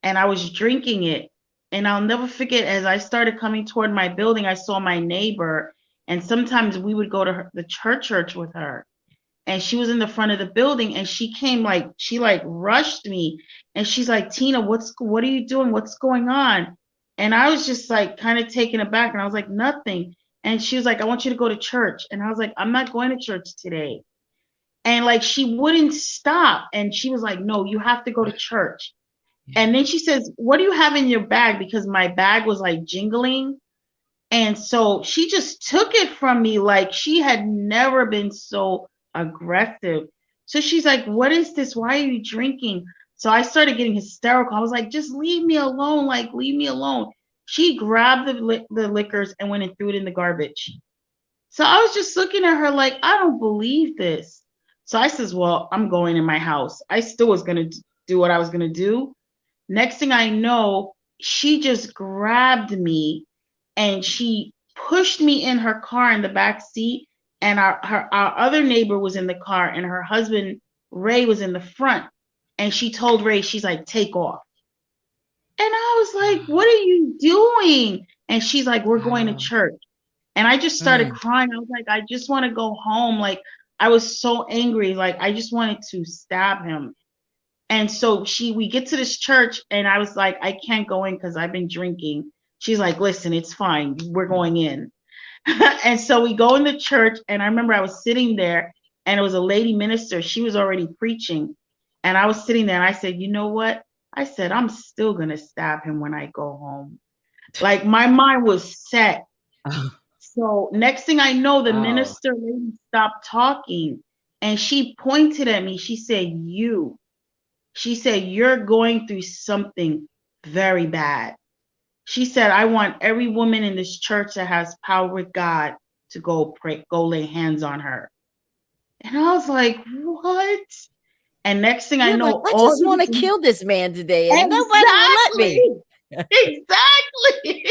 and I was drinking it. And I'll never forget, as I started coming toward my building, I saw my neighbor, and sometimes we would go to the church with her. And she was in the front of the building, and she came like she like rushed me, and she's like, "Tina, what are you doing? What's going on?" And I was just like kind of taken aback, and I was like, "Nothing." And she was like, "I want you to go to church." And I was like, "I'm not going to church today." And like she wouldn't stop, and she was like, "No, you have to go to church." And Yeah. then she says, "What do you have in your bag?" Because my bag was like jingling. And so she just took it from me like she had never been so aggressive. So she's like, "What is this? Why are you drinking?" So I started getting hysterical. I was like, "Just leave me alone. Like, leave me alone." She grabbed the liquors and went and threw it in the garbage. So I was just looking at her like, I don't believe this. So I says, "Well, I'm going in my house." I still was going to do what I was going to do. Next thing I know, she just grabbed me and she pushed me in her car in the back seat. And our other neighbor was in the car, and her husband, Ray, was in the front. And she told Ray, she's like, "Take off." And I was like, "What are you doing?" And she's like, "We're going to Wow. church." And I just started Mm. crying. I was like, I just want to go home. Like, I was so angry. Like, I just wanted to stab him. And so we get to this church, and I was like, I can't go in because I've been drinking. She's like, "Listen, it's fine. We're going in." And so we go in the church, and I remember I was sitting there, and it was a lady minister. She was already preaching. And I was sitting there, and I said, "You know what?" I said, "I'm still going to stab him when I go home." Like, my mind was set. So next thing I know, the Wow. minister lady stopped talking, and she pointed at me. She said, "You." She said, "You're going through something very bad." She said, "I want every woman in this church that has power with God to go pray, go lay hands on her." And I was like, "What?" And next thing I You're like, know, "I all just wanna these kill this man today, and nobody will let me." exactly, exactly.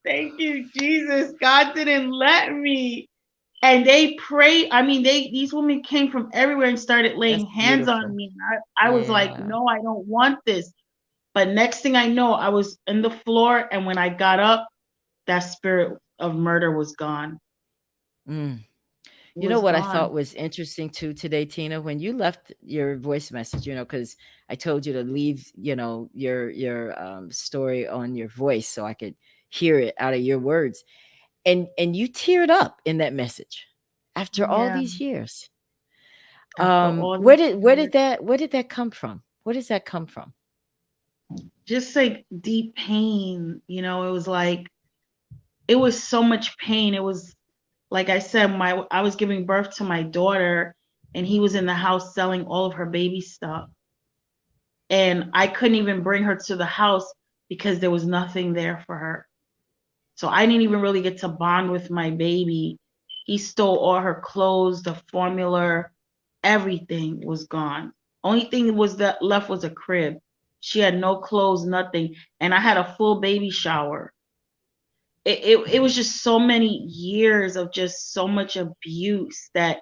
Thank you, Jesus. God didn't let me. And they prayed. I mean, these women came from everywhere and started That's laying hands on beautiful. me. And I was like, Yeah. "No, I don't want this." But next thing I know, I was in the floor, and when I got up, that spirit of murder was gone. Mm. It You know was what I thought gone. was interesting too today, Tina, when you left your voice message, because I told you to leave, your story on your voice so I could hear it out of your words. And you teared up in that message after all Yeah. these years. After all Where these did where years, did that where did that come from? Where does that come from? just like deep pain, it was like, it was so much pain. It was, like I said, I was giving birth to my daughter, and he was in the house selling all of her baby stuff. And I couldn't even bring her to the house because there was nothing there for her. So I didn't even really get to bond with my baby. He stole all her clothes, the formula, everything was gone. Only thing was that left was a crib. She had no clothes, nothing. And I had a full baby shower. It was just so many years of just so much abuse that,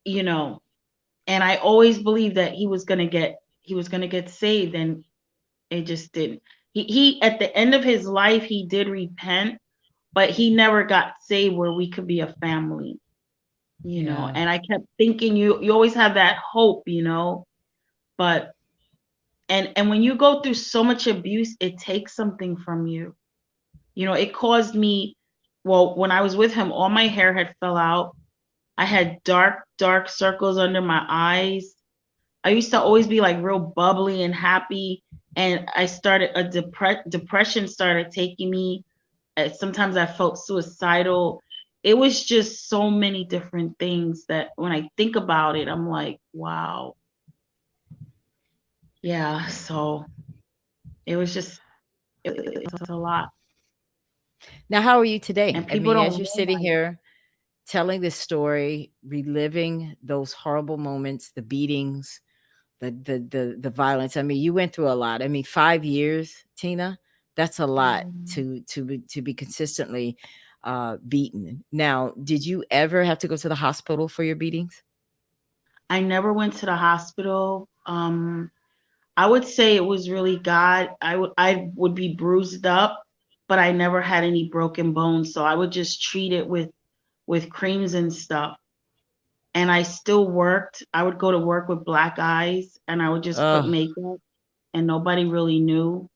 you know, and I always believed that he was gonna get saved, and it just didn't. He at the end of his life he did repent, but he never got saved where we could be a family. Yeah. And I kept thinking, you always have that hope. But and when you go through so much abuse, it takes something from you. It caused me, well, when I was with him, all my hair had fell out. I had dark circles under my eyes. I used to always be like real bubbly and happy, and I started a depression started taking me. Sometimes I felt suicidal. It was just so many different things that when I think about it, I'm like, wow. Yeah, so it was just it was a lot. Now, how are you today? And I people mean, as don't you're sitting realize. here telling this story, reliving those horrible moments, the beatings, the violence. I mean, you went through a lot. I mean, 5 years, Tina, that's a lot to be consistently beaten. Now, did you ever have to go to the hospital for your beatings? I never went to the hospital. I would say it was really God. I would be bruised up, but I never had any broken bones. So I would just treat it with creams and stuff. And I still worked. I would go to work with black eyes, and I would just put Oh, makeup, and nobody really knew.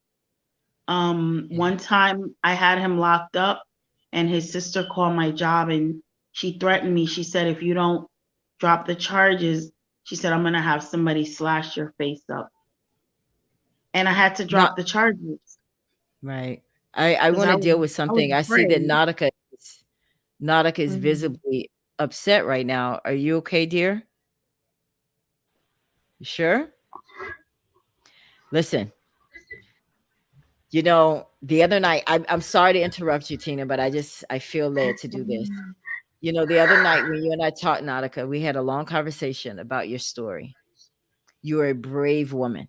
yeah. One time I had him locked up, and his sister called my job, and she threatened me. She said, if you don't drop the charges, she said, I'm going to have somebody slash your face up. And I had to Not drop the charges right. I because want I to was deal with I was something. I see that afraid. Nautica is Mhm. visibly upset right now. Are you okay, dear? You sure? Listen, the other night, I'm sorry to interrupt you, Tina, but I feel led to do this. The other night when you and I talked, Nautica, we had a long conversation about your story. You are a brave woman.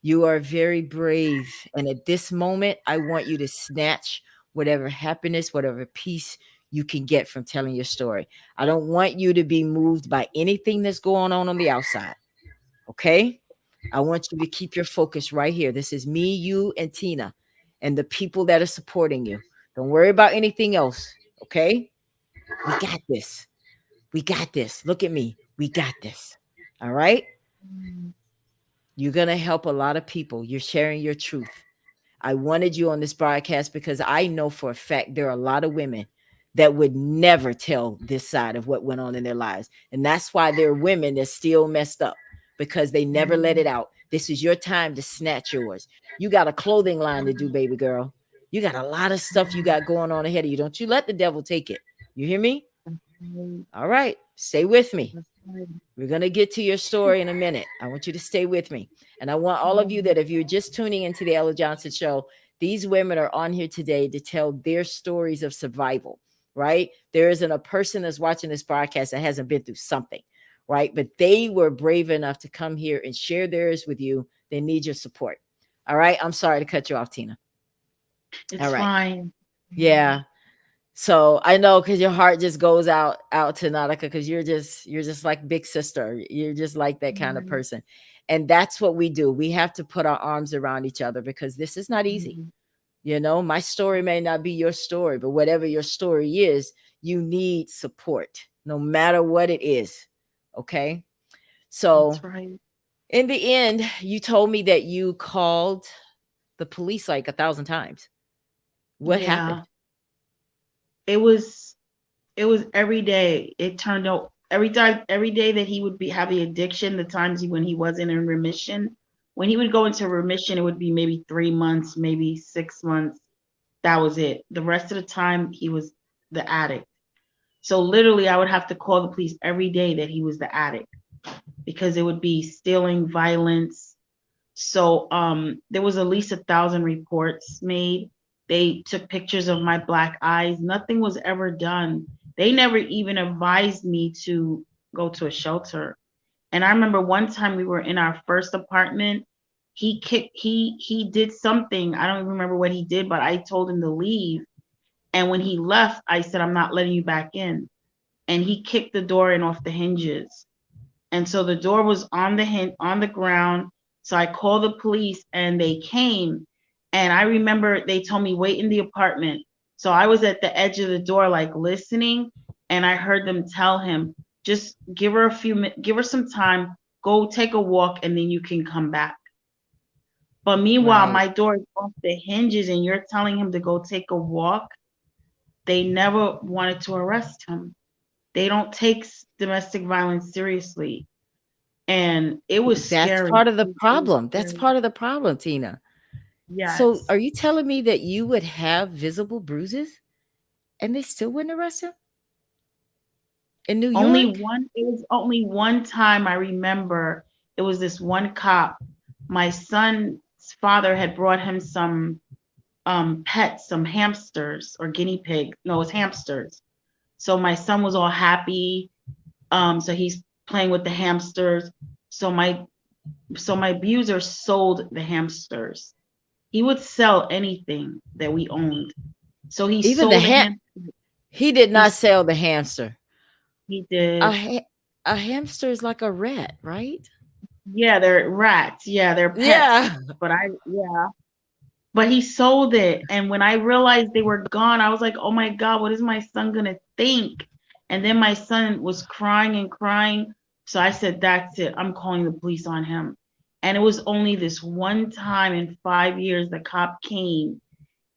You are very brave. And at this moment, I want you to snatch whatever happiness, whatever peace you can get from telling your story. I don't want you to be moved by anything that's going on the outside. Okay? I want you to keep your focus right here. This is me, you, and Tina, and the people that are supporting you. Don't worry about anything else. Okay? We got this. We got this. Look at me. We got this. All right? Mhm. You're going to help a lot of people. You're sharing your truth. I wanted you on this broadcast because I know for a fact there are a lot of women that would never tell this side of what went on in their lives. And that's why there are women that still messed up because they never let it out. This is your time to snatch yours. You got a clothing line to do, baby girl. You got a lot of stuff you got going on ahead of you. Don't you let the devil take it. You hear me? Mhm. All right. Stay with me. That's right. We're going to get to your story in a minute. I want you to stay with me. And I want all of you Mhm. that if you're just tuning into the Ella Johnson show, these women are on here today to tell their stories of survival, right? There isn't a person that's watching this broadcast that hasn't been through something, right? But they were brave enough to come here and share theirs with you. They need your support. All right. I'm sorry to cut you off, Tina. All It's right. fine. Yeah. So I know because your heart just goes out to Nautica because you're just like big sister. You're just like that kind of Right. person. And that's what we do. We have to put our arms around each other because this is not easy. Mhm. You know, my story may not be your story, but whatever your story is, you need support no matter what it is. Okay. That's So right. in the end, you told me that you called the police like 1,000 times. What happened? Yeah. It was it was every day. It turned out every day that he would be have the addiction, the times when he wasn't in remission. When he would go into remission, it would be maybe 3 months, maybe 6 months. That was it. The rest of the time he was the addict. So literally I would have to call the police every day that he was the addict because it would be stealing, violence. So there was at least 1,000 reports made. They took pictures of my black eyes. Nothing was ever done. They never even advised me to go to a shelter. And I remember one time we were in our first apartment. He did something. I don't even remember what he did, but I told him to leave. And when he left, I said, I'm not letting you back in. And he kicked the door in off the hinges. And so the door was on on the ground. So I called the police and they came. And I remember they told me wait in the apartment. So I was at the edge of the door, like listening, and I heard them tell him, just give her give her some time, go take a walk, and then you can come back. But meanwhile, Right. my door is off the hinges, and you're telling him to go take a walk. They never wanted to arrest him. They don't take domestic violence seriously, and it was That's scary. part of the It was problem. That's scary. part of the problem, Tina. So Yes. are you telling me that you would have visible bruises and they still wouldn't arrest him in New York? It was only one time I remember. It was this one cop. My son's father had brought him some pets, some hamsters or guinea pigs. No, it was hamsters. So my son was all happy. So he's playing with the hamsters. So my abuser sold the hamsters. He would sell anything that we owned. So he Even the sold the ham hamster. he did He not sell the hamster. he A did. a hamster is like a rat, right? Yeah, they're rats. Yeah, they're pets. Yeah. But yeah. But he sold it. And when I realized they were gone, I was like, oh my God, what is my son gonna think? And then my son was crying and crying. So I said, that's it. I'm calling the police on him. And it was only this one time in 5 years the cop came.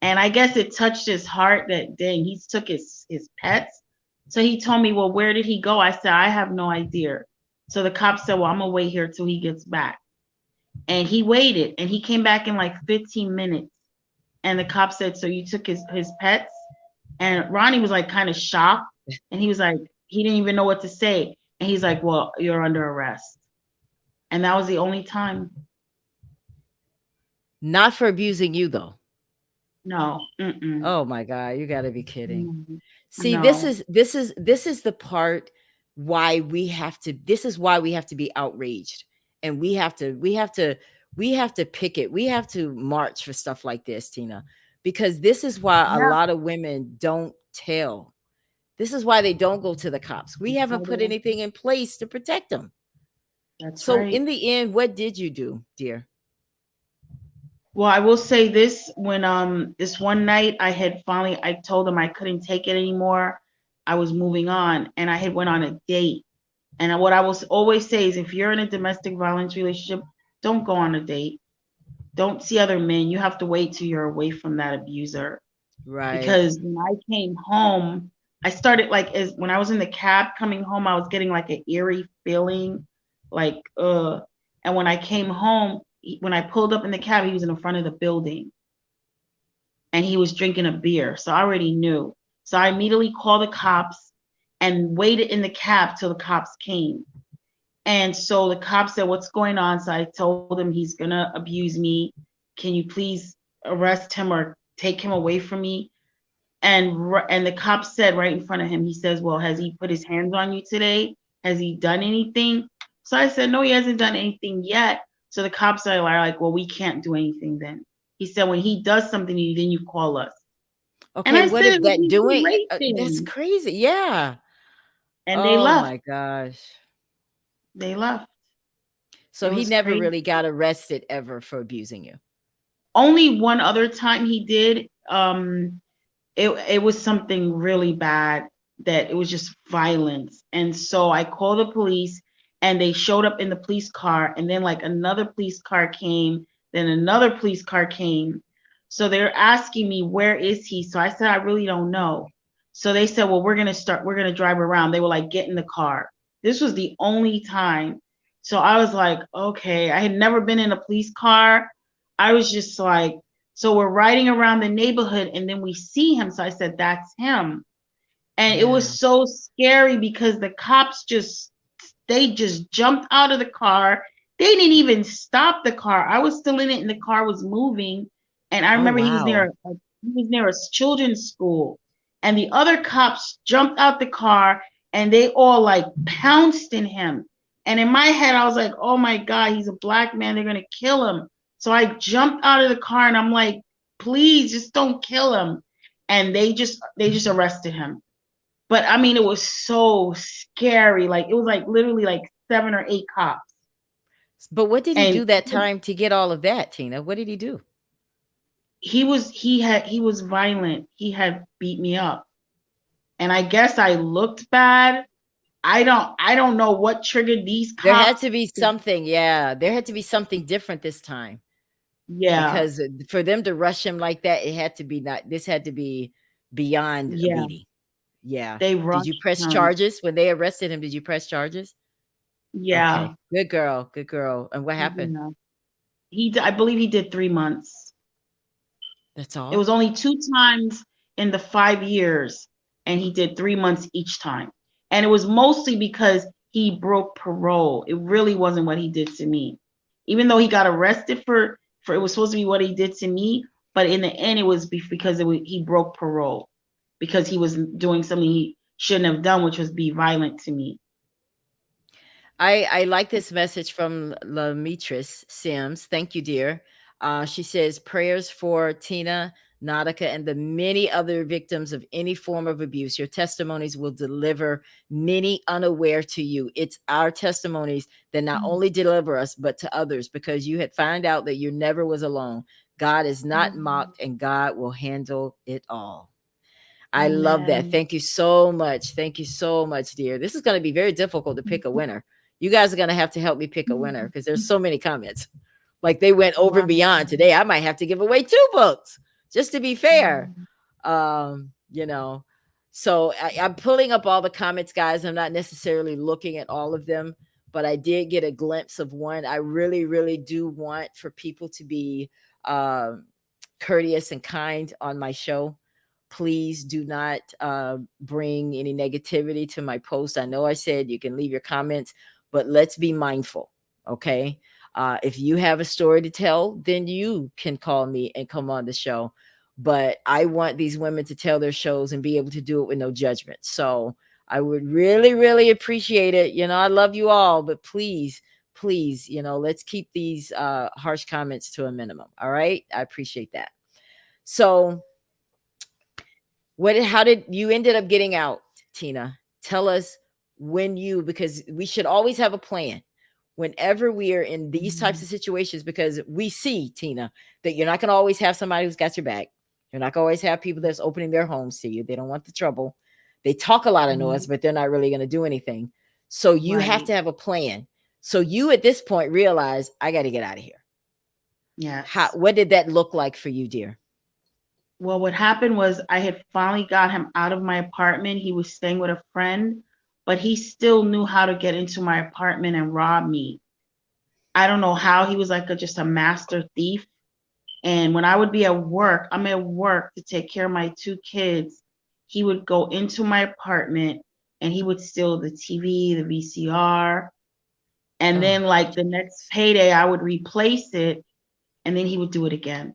And I guess it touched his heart that dang, he took his pets. So he told me, well, where did he go? I said, I have no idea. So the cop said, well, I'm gonna wait here till he gets back. And he waited and he came back in like 15 minutes. And the cop said, so you took his pets? And Ronnie was like kind of shocked. And he was like, he didn't even know what to say. And he's like, well, you're under arrest. And that was the only time. Not for abusing you though. No. Mm-mm. Oh my god, you got to be kidding. No. See, No. this is the part why we have to this is why we have to be outraged and we have to pick it. We have to march for stuff like this, Tina, because this is why a Yeah. lot of women don't tell. This is why they don't go to the cops. We haven't put anything in place to protect them. That's So right. in the end, what did you do, dear? Well, I will say this when this one night I told him I couldn't take it anymore. I was moving on and I had went on a date. And what I will always say is if you're in a domestic violence relationship, don't go on a date. Don't see other men. You have to wait till you're away from that abuser. Right. Because when I came home, I started like as when I was in the cab coming home, I was getting like an eerie feeling, like and when I came home, when I pulled up in the cab, he was in the front of the building and he was drinking a beer. So I already knew. So I immediately called the cops and waited in the cab till the cops came. And so the cop said, what's going on? So I told him he's going to abuse me. Can you please arrest him or take him away from me? And the cop said right in front of him, he says, well, has he put his hands on you today? Has he done anything? So I said, no, he hasn't done anything yet. So the cops are like, well, we can't do anything then. He said, when he does something to you, then you call us. And Okay, I what said, if "What that are you doing that's racing?" crazy. Yeah. And they Oh left. my gosh. They left. So It he was never crazy. really got arrested ever for abusing you. Only one other time he did. It was something really bad, that it was just violence. And so I called the police, and they showed up in the police car, and then like another police car came, then another police car came. So they're asking me, where is he? So I said, I really don't know. So they said, well, we're going to drive around. They were like, get in the car. This was the only time. So I was like, okay, I had never been in a police car. I was just like, so we're riding around the neighborhood, and then we see him. So I said, that's him. And it Yeah. was so scary because the cops they just jumped out of the car. They didn't even stop the car. I was still in it and the car was moving. And I Oh remember wow. he was near a children's school. And the other cops jumped out the car, and they all like pounced in him. And in my head, I was like, oh my God, he's a black man. They're gonna kill him. So I jumped out of the car and I'm like, please just don't kill him. And they just arrested him. But I mean, it was so scary. Like it was like literally like 7 or 8 cops. But what did he And do that time to get all of that, Tina? What did he do? he was violent. He had beat me up. And I guess I looked bad. I don't know what triggered these There had cops. to be something. Yeah, there had to be something different this time Yeah, because for them to rush him like that, it had to be not. This had to be beyond a yeah. beating. Yeah. They Did you rushed press him. charges when they arrested him? Did you press charges? Yeah. Okay. Good girl. Good girl. And what happened? Yeah. I believe he did 3 months. That's It all? was only 2 times in the 5 years, and he did 3 months each time. And it was mostly because he broke parole. It really wasn't what he did to me. Even though he got arrested for it was supposed to be what he did to me, but in the end, it was because he broke parole because he was doing something he shouldn't have done, which was be violent to me. I like this message from Lamitris Sims. Thank you, dear. She says prayers for Tina, Nautica, and the many other victims of any form of abuse. Your testimonies will deliver many unaware to you. It's our testimonies that not only deliver us, but to others, because you had found out that you never was alone. God is not Mhm. mocked, and God will handle it all. I love that. Amen. Thank you so much. Thank you so much, dear. This is going to be very difficult to pick a winner. You guys are going to have to help me pick a winner because there's so many comments. Like they went over and Wow. beyond today. I might have to give away 2 books just to be fair. Mhm. You know. So I'm pulling up all the comments, guys. I'm not necessarily looking at all of them, but I did get a glimpse of one. I really, really do want for people to be um, courteous and kind on my show. Please do not bring any negativity to my post. I know I said you can leave your comments, but let's be mindful. Okay. If you have a story to tell, then you can call me and come on the show. But I want these women to tell their shows and be able to do it with no judgment. So I would really, really appreciate it. You know, I love you all, but please, please, let's keep these harsh comments to a minimum. All right. I appreciate that. So how did you ended up getting out, Tina? Tell us when because we should always have a plan whenever we are in these types Mhm. of situations, because we see, Tina, that you're not going to always have somebody who's got your back. You're not going to always have people that's opening their homes to you. They don't want the trouble. They talk a lot of noise, Mhm. but they're not really going to do anything. So you have Right. to have a plan. So you at this point realize I got to get out of here. Yes. What did that look like for you, dear? Well, what happened was I had finally got him out of my apartment. He was staying with a friend, but he still knew how to get into my apartment and rob me. I don't know how. He was like just a master thief. And when I would be at work, I'm at work to take care of my 2 kids. He would go into my apartment and he would steal the TV, the VCR. And Oh, then, like, the next payday, I would replace it, and then he would do it again.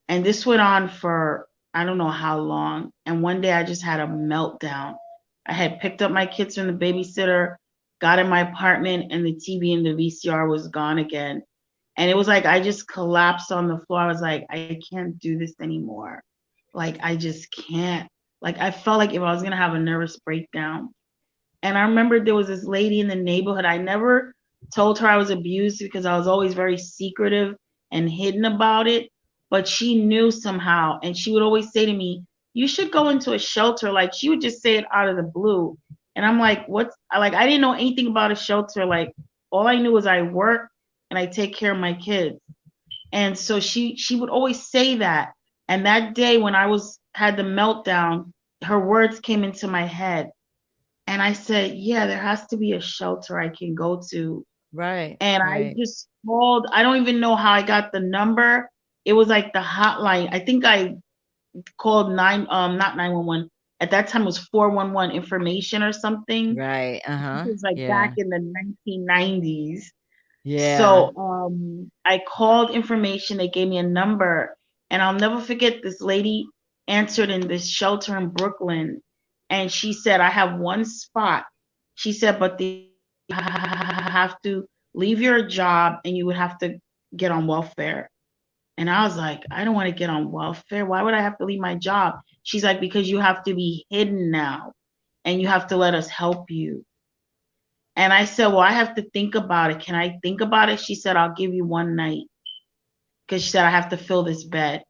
And this went on for I don't know how long. And one day I just had a meltdown. I had picked up my kids from the babysitter, got in my apartment, and the TV and the VCR was gone again. And it was like I just collapsed on the floor. I was like, I can't do this anymore. Like I just can't. Like I felt like if I was gonna have a nervous breakdown. And I remember there was this lady in the neighborhood. I never told her I was abused because I was always very secretive and hidden about it. But she knew somehow. And she would always say to me, "You should go into a shelter." Like she would just say it out of the blue. And I'm like, what's like, I didn't know anything about a shelter. Like all I knew was I work and I take care of my kids. And so she would always say that. And that day when I was had the meltdown, her words came into my head. And I said, yeah, there has to be a shelter I can go to. Right. And I Right. just called. I don't even know how I got the number. It was like the hotline. I think I called not 911. At that time it was 411 information or something. Right. This Uh-huh. was like back Yeah. in the 1990s. Yeah. So I called information. They gave me a number, and I'll never forget this lady answered in this shelter in Brooklyn, and she said, "I have one spot." She said, "But the only thing is you have to leave your job and you would have to get on welfare." And I was like, "I don't want to get on welfare. Why would I have to leave my job?" She's like, "Because you have to be hidden now, and you have to let us help you." And I said, "Well, I have to think about it. Can I think about it?" She said, "I'll give you one night." Because she said, "I have to fill this bed."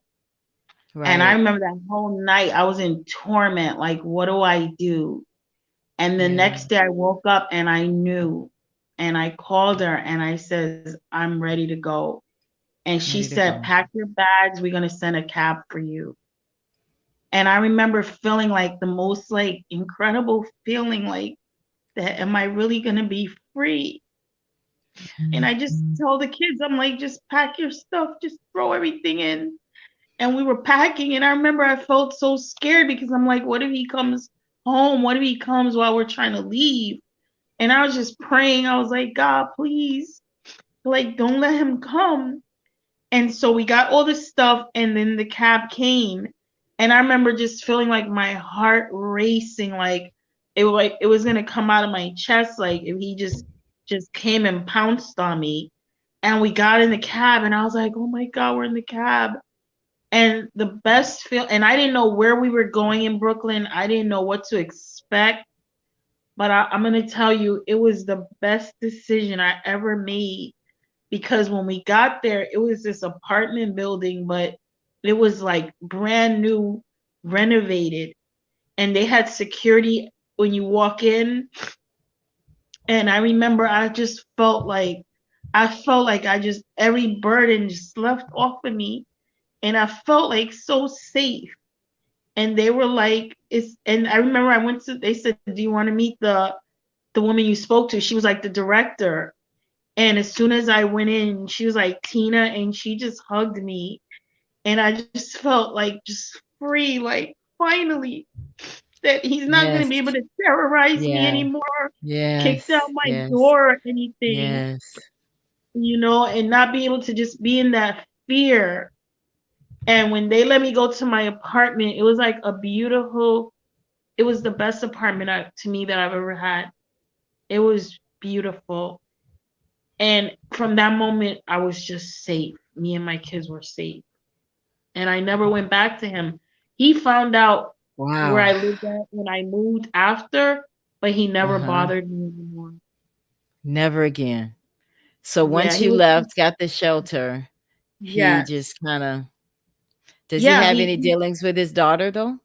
And I Right. remember that whole night I was in torment. Like, what do I do? And the Yeah. next day I woke up and I knew. And I called her and I says, "I'm ready to go." And she Ready to said, go. "Pack your bags. We're going to send a cab for you." And I remember feeling like the most like incredible feeling like that. Am I really going to be free? And I just told the kids, I'm like, just pack your stuff, just throw everything in. And we were packing, and I remember I felt so scared because I'm like, what if he comes home? What if he comes while we're trying to leave? And I was just praying. I was like, God, please, like, don't let him come. And so we got all this stuff, and then the cab came, and I remember just feeling like my heart racing, like it was gonna come out of my chest, like if he just came and pounced on me. And we got in the cab, and I was like, oh my God, we're in the cab. And the best feel, and I didn't know where we were going in Brooklyn. I didn't know what to expect, but I'm gonna tell you, it was the best decision I ever made because when we got there, it was this apartment building, but it was like brand new, renovated, and they had security when you walk in. And I remember I felt like I just every burden just left off of me, and I felt like so safe. And they were like, "It's." And I remember I went to. They said, "Do you want to meet the woman you spoke to?" She was like the director. And as soon as I went in, she was like, "Tina," and she just hugged me. And I just felt like just free, like finally that he's not going to Yes. be able to terrorize me Yeah. anymore, kick down Yes. my Yes. door or anything, Yes. and not be able to just be in that fear. And when they let me go to my apartment, it was like it was the best apartment to me that I've ever had. It was beautiful. And from that moment, I was just safe. Me and my kids were safe. And I never went back to him. He found out where Wow. I lived at when I moved after, but he never Uh-huh. bothered me anymore. Never again. So Yeah, once he you was, left, got the shelter, he yes. just kinda does he Yeah, have he, any he dealings with his daughter though?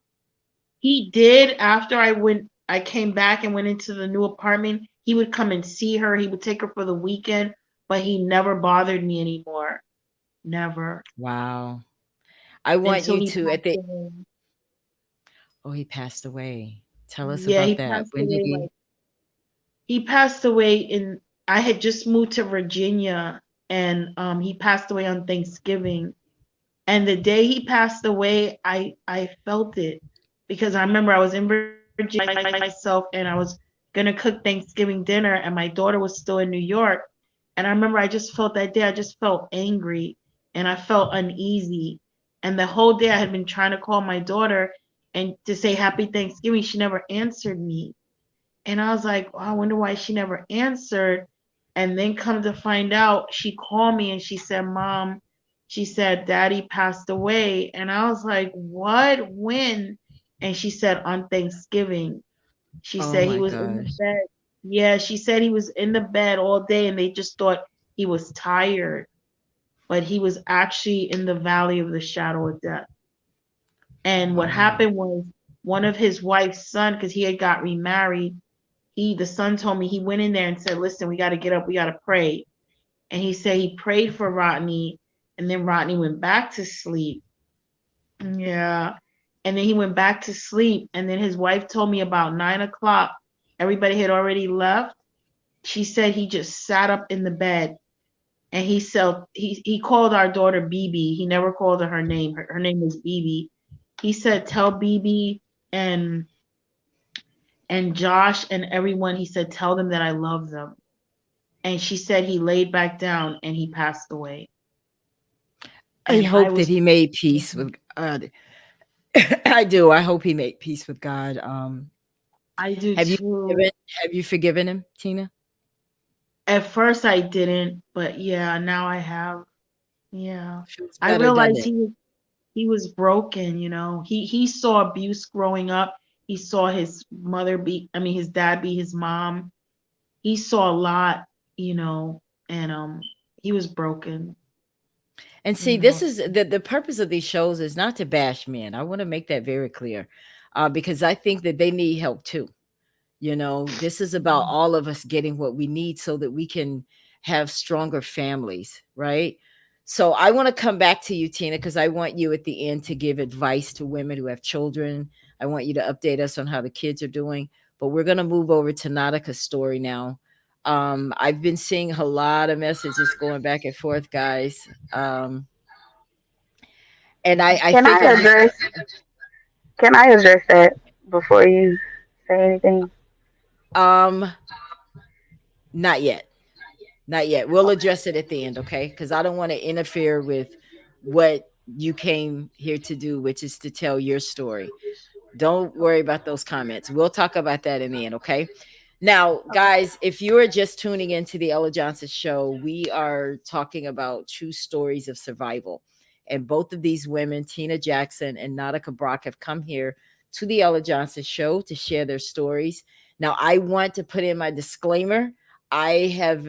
he did after I came back and went into the new apartment. He would come and see her. He would take her for the weekend, but he never bothered me anymore. Never. Wow. I want Until you he to at passed the away. oh, he passed away. Tell us Yeah, about he that. passed When did away he like he passed away in I had just moved to Virginia, and he passed away on Thanksgiving. And the day he passed away, I felt it because I remember I was in Virginia by myself, and I was gonna cook Thanksgiving dinner, and my daughter was still in New York. And I remember I just felt that day, I just felt angry and I felt uneasy. And the whole day I had been trying to call my daughter and to say happy Thanksgiving. She never answered me. And I was like, oh, I wonder why she never answered. And then come to find out, she called me and she said, Mom, She said, Daddy passed away. And I was like, what? When? And she said, on Thanksgiving. She Oh said he my was in the gosh. bed. Yeah, she said he was in the bed all day and they just thought he was tired, but he was actually in the valley of the shadow of death. And what Wow. happened was one of his wife's son, because he had got remarried, the son told me he went in there and said, listen, we got to get up, we got to pray. And he said he prayed for Rodney, and then Rodney went back to sleep. Yeah. And then he went back to sleep. And then his wife told me about 9 o'clock, everybody had already left. She said he just sat up in the bed and he called our daughter BB. He never called her name. Her name was BB. He said, tell BB and Josh and everyone, he said, tell them that I love them. And she said he laid back down and he passed away. I And I hope that was, he made peace with God. I do. I hope he made peace with God. I do Have you too. forgiven have you forgiven him, Tina? At first I didn't, but yeah, now I have. Yeah. Feels I better, doesn't realized it? he was broken, you know. He saw abuse growing up. He saw his mother be I mean his dad be his mom. He saw a lot, you know, and he was broken, And you see, this know. is the purpose of these shows is not to bash men. I want to make that very clear, because I think that they need help too. You know, this is about all of us getting what we need so that we can have stronger families, right? So I want to come back to you, Tina, because I want you at the end to give advice to women who have children. I want you to update us on how the kids are doing. But we're going to move over to Nautica's story now. I've been seeing a lot of messages going back and forth, guys. And I Can think I I'm just address? Can I address that before you say anything? um not yet. Not yet. We'll Okay. address it at the end, okay? Because I don't want to interfere with what you came here to do, which is to tell your story. Don't worry about those comments. We'll talk about that in the end, okay? Now, guys, if you are just tuning into the Ella Johnson show, we are talking about true stories of survival. And both of these women, Tina Jackson and Nautica Brock, have come here to the Ella Johnson show to share their stories. Now, I want to put in my disclaimer. I have,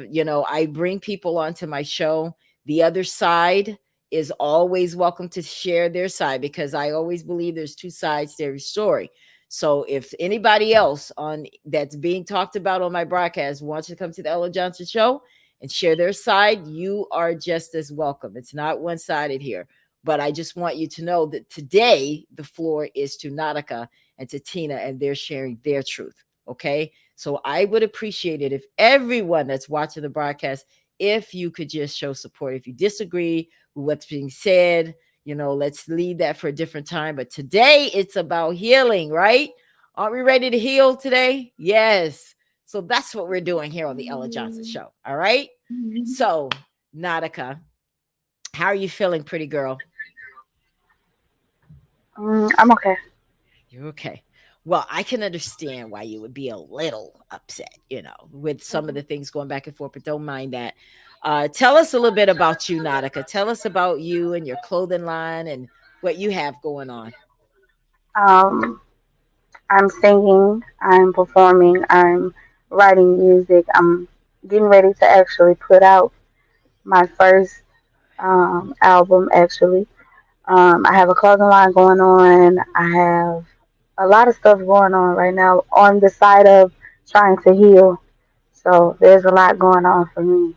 I bring people onto my show. The other side is always welcome to share their side because I always believe there's two sides to every story. So if anybody else on that's being talked about on my broadcast wants to come to the Ella Johnson show and share their side, you are just as welcome. It's not one-sided here. But I just want you to know that today the floor is to Nautica and to Tina, and they're sharing their truth. Okay. So I would appreciate it if everyone that's watching the broadcast, if you could just show support. If you disagree with what's being said, let's leave that for a different time. But today it's about healing, right? Aren't we ready to heal today? Yes. So that's what we're doing here on the Ella Johnson show. All right. So, Nautica, how are you feeling, pretty girl? I'm okay. You're okay. Well, I can understand why you would be a little upset, with some of the things going back and forth, but don't mind that. Tell us a little bit about you, Nautica. Tell us about you and your clothing line and what you have going on. Um, I'm singing. I'm performing. I'm writing music. I'm getting ready to actually put out my first album. Actually, I have a clothing line going on. I have a lot of stuff going on right now on the side of trying to heal. So there's a lot going on for me.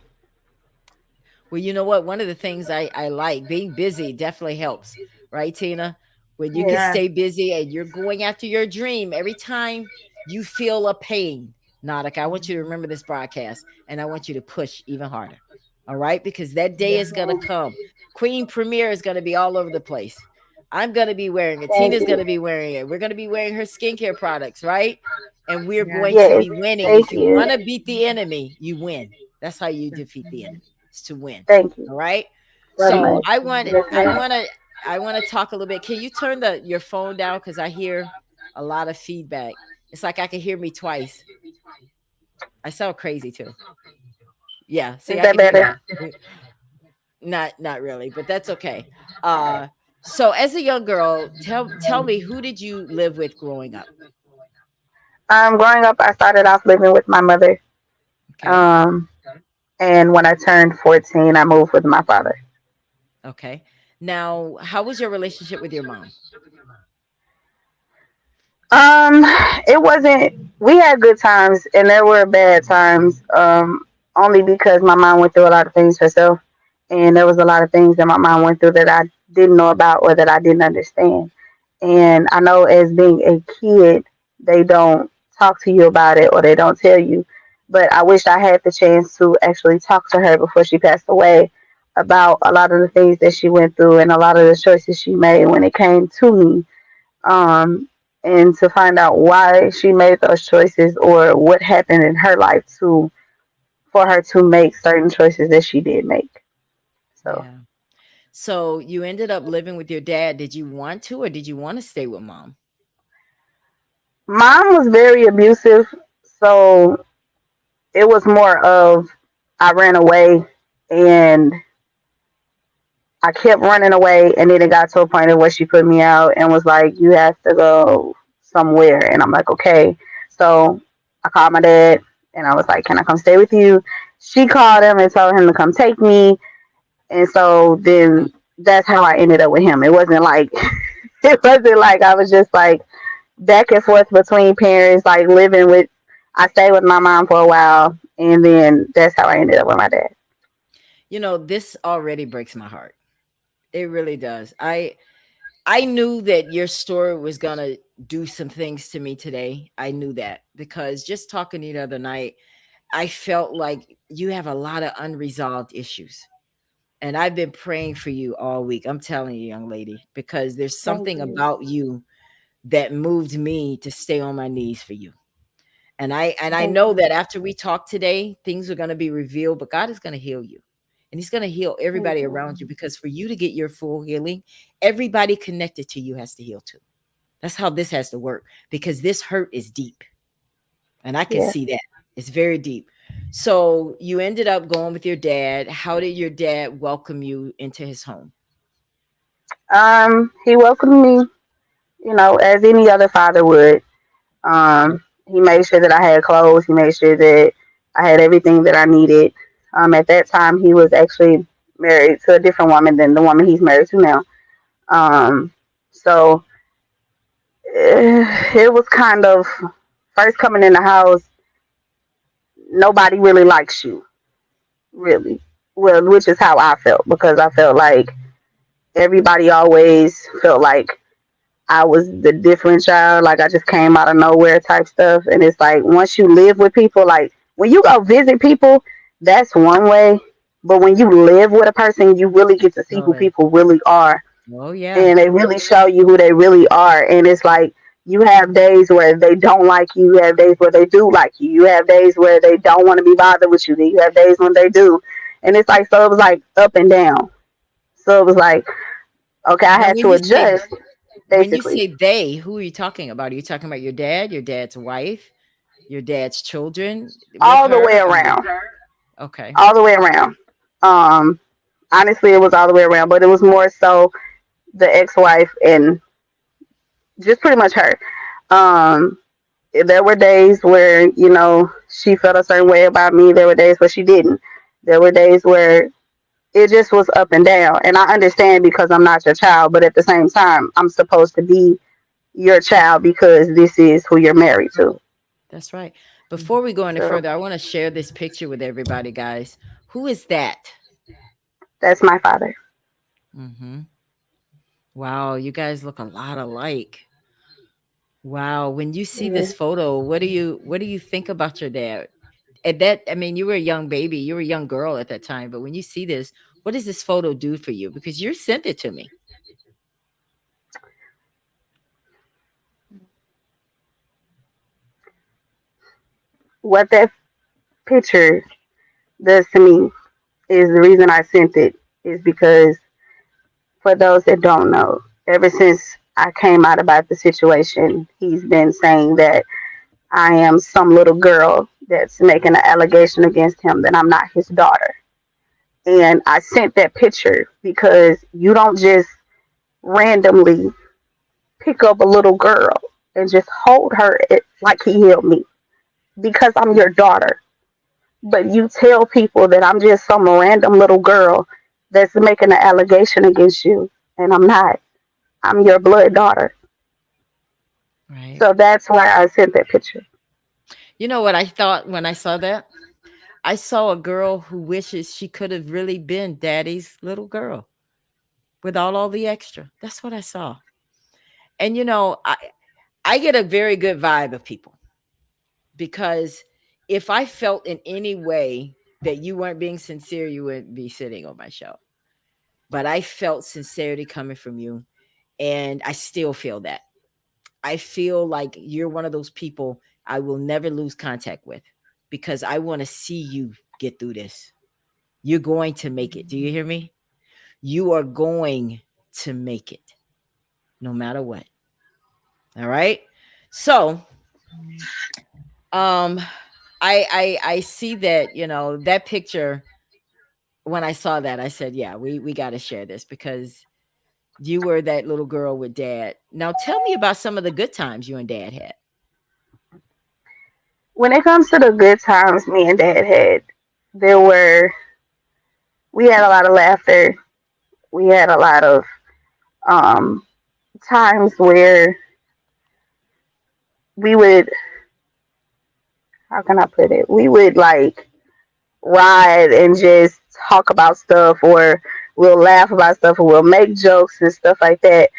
Well, you know what? One of the things I like being busy definitely helps, right, Tina? When you can Yes, Yeah. stay busy and you're going after your dream, every time you feel a pain, Nautica, I want you to remember this broadcast and I want you to push even harder. All right? Because that day is going to come. Queen Premiere is going to be all over the place. I'm going to be wearing it. thank Tina's going you. to be wearing it. We're going to be wearing her skincare products, right? And we're Yeah. going to Yes, be winning. thank If you you. want to beat the enemy, you win. That's how you defeat the enemy. Is to win. Thank you All right. so So much. I want Yes, I ma'am. want to I want to talk a little bit. Can you turn your phone down because I hear a lot of feedback. It's like I can hear me twice. I sound crazy too. Yeah. See, Is I that can hear better? you. Not really, but that's okay. Uh, so as a young girl, tell me, who did you live with growing up? Growing up, I started off living with my mother. Okay. Um, and when I turned 14, I moved with my father. Okay. Now, how was your relationship with your mom? Um, it wasn't. We had good times, and there were bad times. Only because my mom went through a lot of things herself, and there was a lot of things that my mom went through that I didn't know about or that I didn't understand. And I know as being a kid, they don't talk to you about it or they don't tell you. But I wish I had the chance to actually talk to her before she passed away about a lot of the things that she went through and a lot of the choices she made when it came to me, um, and to find out why she made those choices or what happened in her life to for her to make certain choices that she did make. So Yeah. So you ended up living with your dad. Did you want to, or did you want to stay with mom? mom was very abusive, so it was more of I ran away and I kept running away, and then it got to a point where she put me out and was like, "You have to go somewhere," and I'm like, "Okay." So I called my dad and I was like, "Can I come stay with you?" She called him and told him to come take me, and so Uh, then that's how I ended up with him. It wasn't like it wasn't like I was just like back and forth between parents, like living with. I stayed with my mom for a while, and then that's how I ended up with my dad. this already breaks my heart. It really does. I knew that your story was gonna do some things to me today. I knew that because just talking to you the other night, I felt like you have a lot of unresolved issues. And I've been praying for you all week. I'm telling you, young lady, because there's Thank something you. about you that moved me to stay on my knees for you. And I Thank know you. that after we talk today, things are going to be revealed, but God is going to heal you. And he's going to heal Thank everybody you. around you, because for you to get your full healing, everybody connected to you has to heal too. That's how this has to work, because this hurt is deep. And I can Yeah. see that. It's very deep. So you ended up going with your dad. How did your dad welcome you into his home? He welcomed me, as any other father would. He made sure that I had clothes. He made sure that I had everything that I needed. At that time, he was actually married to a different woman than the woman he's married to now. So it was kind of first coming in the house. Nobody really likes you, really. Well, which is how I felt, because I felt like everybody always felt like I was the different child, like I just came out of nowhere type stuff. And it's like once you live with people, like when you go visit people, that's one way. But when you live with a person, you really get to see who Really? people really are. Oh yeah. And they really show you who they really are. And it's like you have days where they don't like you, you have days where they do like you have days where they don't want to be bothered with you, then you have days when they do. And it's like, so it was like up and down. So it was like, okay, I Now had to adjust when you basically say they, who are you talking about? Are you talking about your dad's wife, your dad's children with all the her? way I mean, around. okay. All the way around. Um, Honestly, it was all the way around, but it was more so the ex-wife and just pretty much her. Um, there were days where she felt a certain way about me. There were days where she didn't. There were days where it just was up and down. And I understand because I'm not your child, but at the same time, I'm supposed to be your child because this is who you're married to. That's right. Before we go any So further, I want to share this picture with everybody, guys. Who is that? that's my father. Hmm. Wow, you guys look a lot alike. Wow, when you see Yeah. this photo, what do you think about your dad? At that, I mean, you were a young baby, you were a young girl at that time, but when you see this, what does this photo do for you? Because you sent it to me. What that picture does to me is the reason I sent it is because for those that don't know, ever since I came out about the situation, he's been saying that I am some little girl that's making an allegation against him that I'm not his daughter. And I sent that picture because you don't just randomly pick up a little girl and just hold her like he held me because I'm your daughter. But you tell people that I'm just some random little girl that's making an allegation against you, and I'm not. I'm your blood daughter. Right. So that's why I sent that picture. You know what I thought when I saw that? I saw a girl who wishes she could have really been daddy's little girl without all the extra. That's what I saw. And I get a very good vibe of people because if I felt in any way that you weren't being sincere, you wouldn't be sitting on my show. But I felt sincerity coming from you, and I still feel that. I feel like you're one of those people I will never lose contact with because I want to see you get through this. You're going to make it. Do you hear me? You are going to make it no matter what. All right. So, um, I see that, that picture. When I saw that, I said, yeah, we got to share this because you were that little girl with dad. Now tell me about some of the good times you and dad had. When it comes to the good times me and dad had, there were, we had a lot of laughter. We had a lot of um, times where we would, how can I put it? We would like ride and just talk about stuff, or we'll laugh about stuff, or we'll make jokes and stuff like that.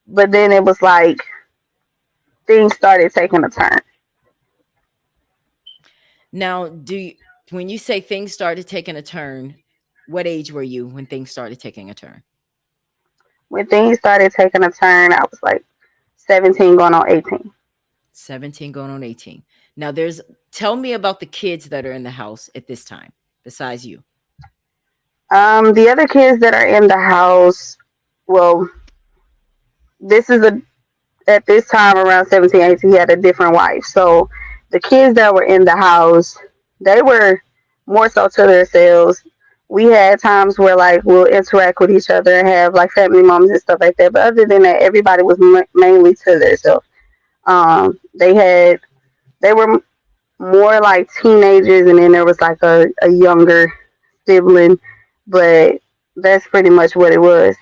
But then it was like things started taking a turn. Now, when you say things started taking a turn, what age were you when things started taking a turn? When things started taking a turn, I was like 17 going on 18. 17 going on 18. Now tell me about the kids that are in the house at this time besides you. The other kids that are in the house, well, this is a at this time around 17, 18, he had a different wife. So the kids that were in the house, they were more so to themselves. We had times where like we'll interact with each other and have like family moments and stuff like that. But other than that, everybody was mainly to themselves. They were more like teenagers, and then there was like a younger sibling, but that's pretty much what it was.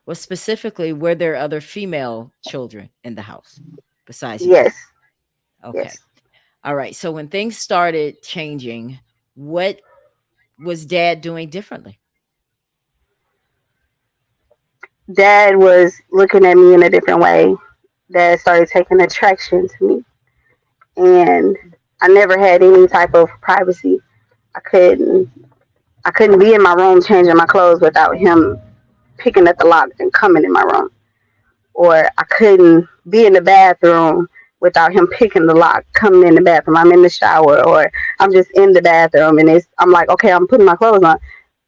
Well, specifically, were there other female children in the house besides you? Yes, Okay. yes. All right. So when things started changing, what was dad doing differently? Dad was looking at me in a different way. Dad started taking attraction to me, and I never had any type of privacy. I couldn't I couldn't be in my room changing my clothes without him picking at the lock and coming in my room. Or I couldn't be in the bathroom without him picking the lock, coming in the bathroom. I'm in the shower, or I'm just in the bathroom, and I'm like, okay, I'm putting my clothes on.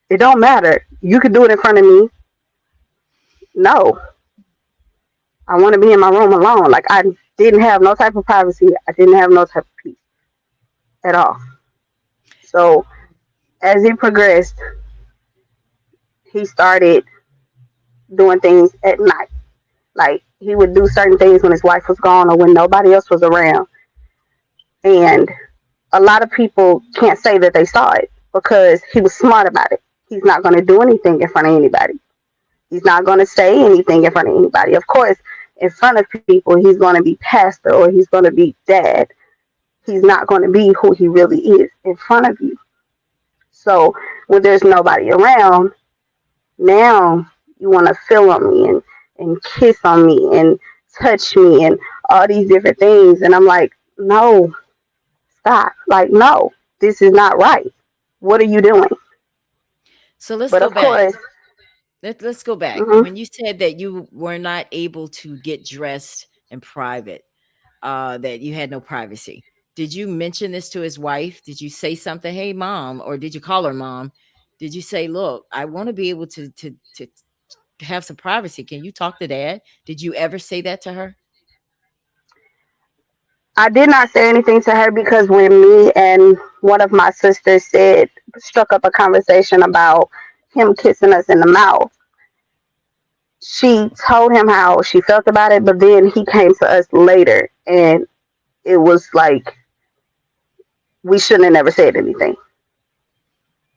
It don't matter. You could do it in front of me. No, I want to be in my room alone. Like I didn't have no type of privacy. I didn't have no type of peace at all. So as it progressed, he started doing things at night. Like he would do certain things when his wife was gone or when nobody else was around. And a lot of people can't say that they saw it because he was smart about it. He's not going to do anything in front of anybody. He's not going to say anything in front of anybody. Of course, in front of people, he's going to be pastor or he's going to be dad. He's not going to be who he really is in front of you. So when there's nobody around, now you want to feel on me and kiss on me and touch me and all these different things. And I'm like, no, stop. Like, no, this is not right. What are you doing? So let's But go of back. course, Let's go back. mm-hmm, When you said that you were not able to get dressed in private, that you had no privacy. Did you mention this to his wife? Did you say something, "Hey, mom," or did you call her mom? Did you say, "Look, I want to be able to have some privacy. Can you talk to dad?" Did you ever say that to her? I did not say anything to her because when me and one of my sisters struck up a conversation about him kissing us in the mouth, she told him how she felt about it, but then he came to us later and it was like we shouldn't have never said anything.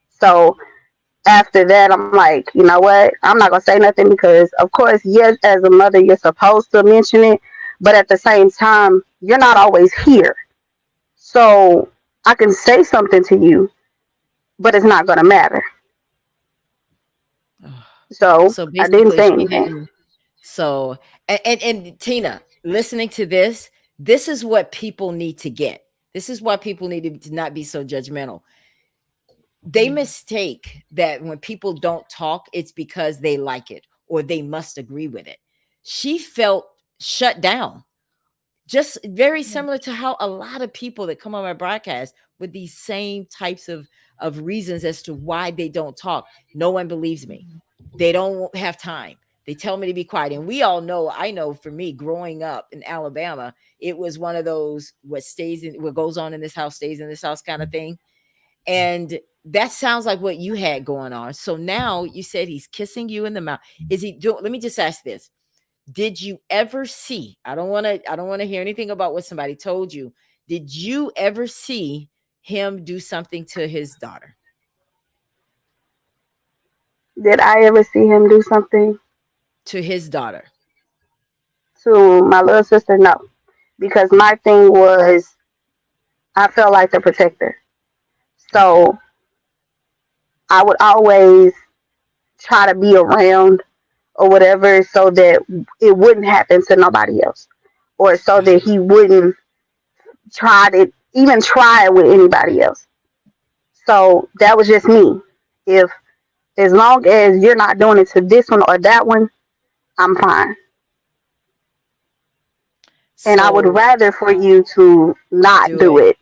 So after that, I'm like, you know what? I'm not gonna say nothing because, of course, yes, as a mother, you're supposed to mention it, but at the same time, you're not always here. So I can say something to you, but it's not gonna matter. Ugh. So So I didn't basically, say she anything. didn't. So, and Tina, listening to this is what people need to get. This is why people need to not be so judgmental. They mistake that when people don't talk, it's because they like it or they must agree with it. She felt shut down, just very similar to how a lot of people that come on my broadcast with these same types of reasons as to why they don't talk. No one believes me. They don't have time. They tell me to be quiet. And we all know, I know for me growing up in Alabama, it was one of those what goes on in this house stays in this house kind of thing. And that sounds like what you had going on. So now you said he's kissing you in the mouth. Is he doing, let me just ask this. Did you ever see? I don't want to hear anything about what somebody told you. Did you ever see him do something to his daughter? Did I ever see him do something To his daughter. to my little sister? No, because my thing was I felt like the protector. Okay. So I would always try to be around or whatever so that it wouldn't happen to nobody else or so that he wouldn't try it with anybody else. So that was just me. If as long as you're not doing it to this one or that one, I'm fine. And I would So rather for you to not do do it. it.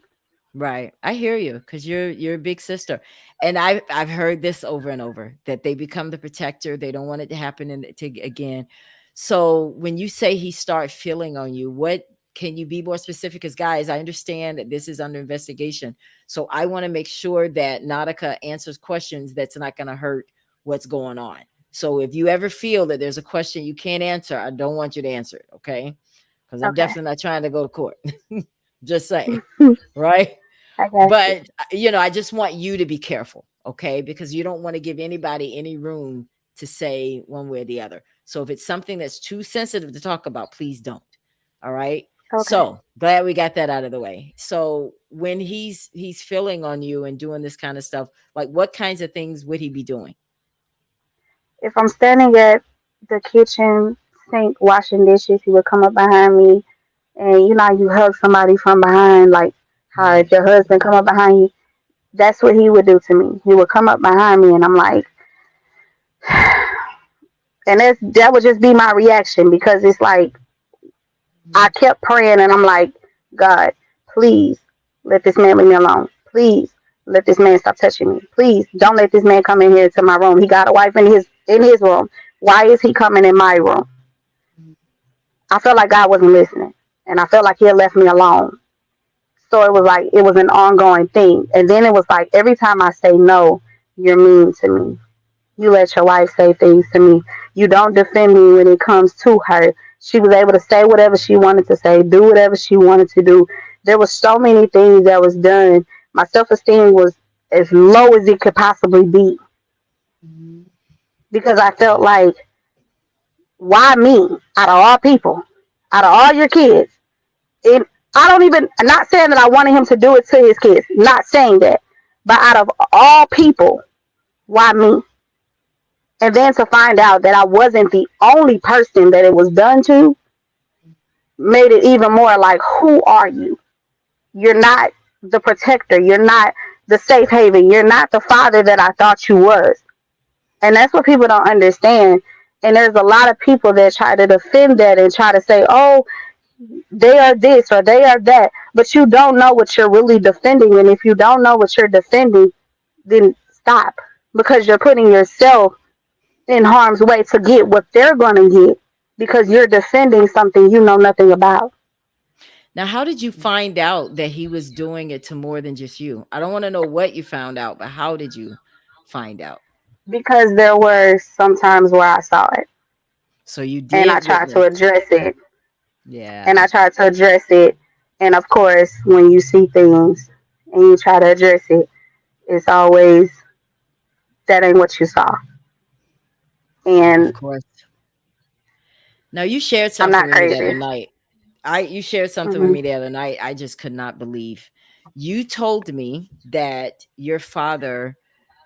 Right. I hear you because you're a big sister. And I've heard this over and over that they become the protector. They don't want it to happen again. So when you say he start feeling on you, what can you be more specific? Because guys, I understand that this is under investigation. So I want to make sure that Nautica answers questions that's not going to hurt what's going on. So if you ever feel that there's a question you can't answer, I don't want you to answer it. Okay. Because I'm Okay. definitely not trying to go to court. Just saying. Right. I got you. But I just want you to be careful, okay? Because you don't want to give anybody any room to say one way or the other. So if it's something that's too sensitive to talk about, please don't. All right? Okay. So, glad we got that out of the way. So, when he's filling on you and doing this kind of stuff, like what kinds of things would he be doing? If I'm standing at the kitchen sink washing dishes, he would come up behind me and you know you hug somebody from behind, like how if Right. your husband come up behind you, that's what he would do to me. He would come up behind me and I'm like, and that would just be my reaction because it's like I kept praying and I'm like, God, please let this man leave me alone. Please let this man stop touching me. Please don't let this man come in here to my room. He got a wife in his room. Why is he coming in my room? I felt like God wasn't listening, and I felt like He had left me alone. So it was like it was an ongoing thing. And then it was like every time I say no, you're mean to me. You let your wife say things to me. You don't defend me when it comes to her. She was able to say whatever she wanted to say, do whatever she wanted to do. There was so many things that was done. My self-esteem was as low as it could possibly be because I felt like, why me? Out of all people, out of all your kids, and I don't even. I'm not saying that I wanted him to do it to his kids. Not saying that, but out of all people, why me? And then to find out that I wasn't the only person that it was done to made it even more like, who are you? You're not the protector. You're not the safe haven. You're not the father that I thought you was. And that's what people don't understand. And there's a lot of people that try to defend that and try to say, oh, they are this or they are that. But you don't know what you're really defending. And if you don't know what you're defending, then stop. Because you're putting yourself in harm's way to get what they're going to get because you're defending something you know nothing about. Now, how did you find out that he was doing it to more than just you? I don't want to know what you found out, but how did you find out? Because there were some times where I saw it So you and I did tried to witness. address it. And Yeah, I tried to address it. And of course, when you see things and you try to address it, it's always that ain't what you saw. of And course. Now you shared I'm something not with me the crazy. other night. You shared something with Hmm. me the other night. I just could not believe. You told me that your father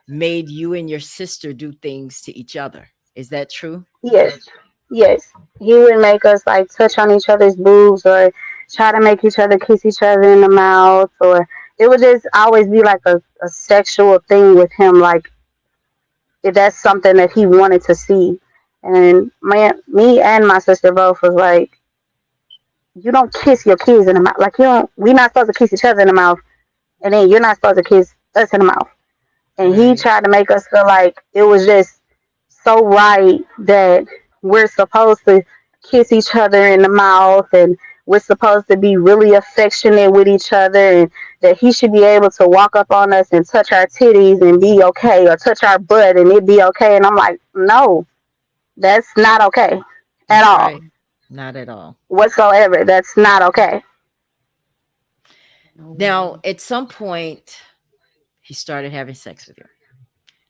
made you and your sister do things to each other. Is that true? Yes, yes. He would make us like touch on each other's boobs or try to make each other kiss each other in the mouth, or it would just always be like a sexual thing with him. Like if that's something that he wanted to see. And me and my sister both was like, you don't kiss your kids in the mouth. Like you don't. We're not supposed to kiss each other in the mouth, and then you're not supposed to kiss us in the mouth. And he Right. tried to make us feel like it was just so right that we're supposed to kiss each other in the mouth and we're supposed to be really affectionate with each other and that he should be able to walk up on us and touch our titties and be okay or touch our butt and it be okay. And I'm like, no, that's not okay at That's all right. Not at all. whatsoever. That's not okay. No Now, way. at some point, he started having sex with you.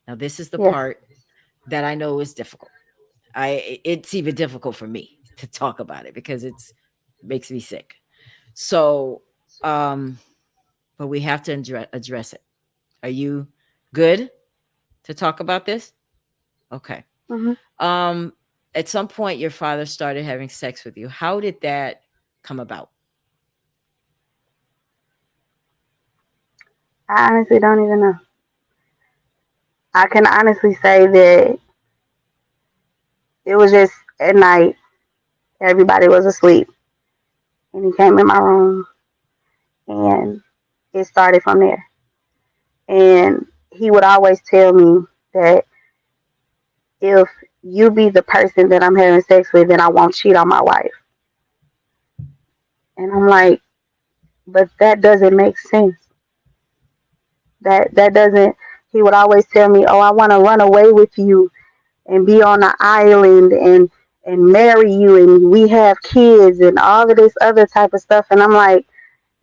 Now, this is the Yes. part that I know is difficult. It's even difficult for me to talk about it because it's makes me sick. So, um, but we have to address it. Are you good to talk about this? Okay. Hmm. Um, at some point, your father started having sex with you. How did that come about? I honestly don't even know. I can honestly say that it was just at night. Everybody was asleep, and he came in my room, and it started from there. And he would always tell me that if you be the person that I'm having sex with, then I won't cheat on my wife. And I'm like, but that doesn't make sense. That doesn't. He would always tell me, oh, I want to run away with you and be on an island and marry you and we have kids and all of this other type of stuff. And I'm like,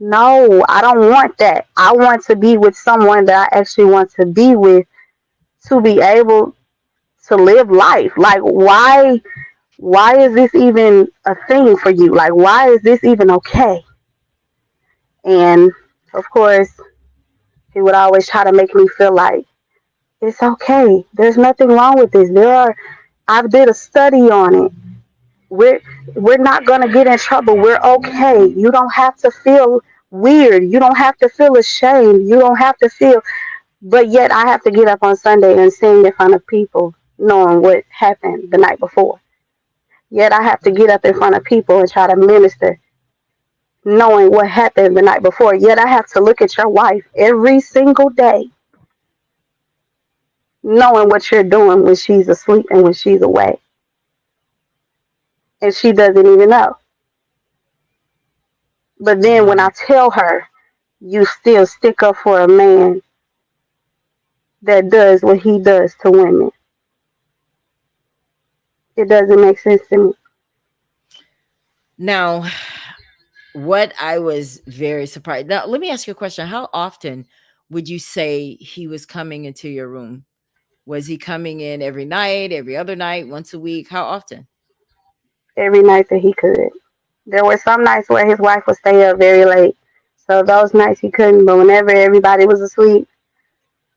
no, I don't want that. I want to be with someone that I actually want to be with to be able to live life. Like why is this even a thing for you? Like why is this even okay? And of course, he would always try to make me feel like it's okay. There's nothing wrong with this. I did a study on it. We're we're not gonna get in trouble. We're okay. You don't have to feel weird. You don't have to feel ashamed. You don't have to feel. But yet, I have to get up on Sunday and sing in front of people, knowing what happened the night before. Yet, I have to get up in front of people and try to minister, knowing what happened the night before. Yet, I have to look at your wife every single day, knowing what you're doing when she's asleep and when she's away, and she doesn't even know. But then, when I Wow. tell her you still stick up for a man that does what he does to women. It doesn't make sense to me. Now, what I was very surprised. Now, let me ask you a question. How often would you say he was coming into your room? Was he coming in every night, every other night, once a week? How often? Every night that he could. There were some nights where his wife would stay up very late. So those nights he couldn't, but whenever everybody was asleep,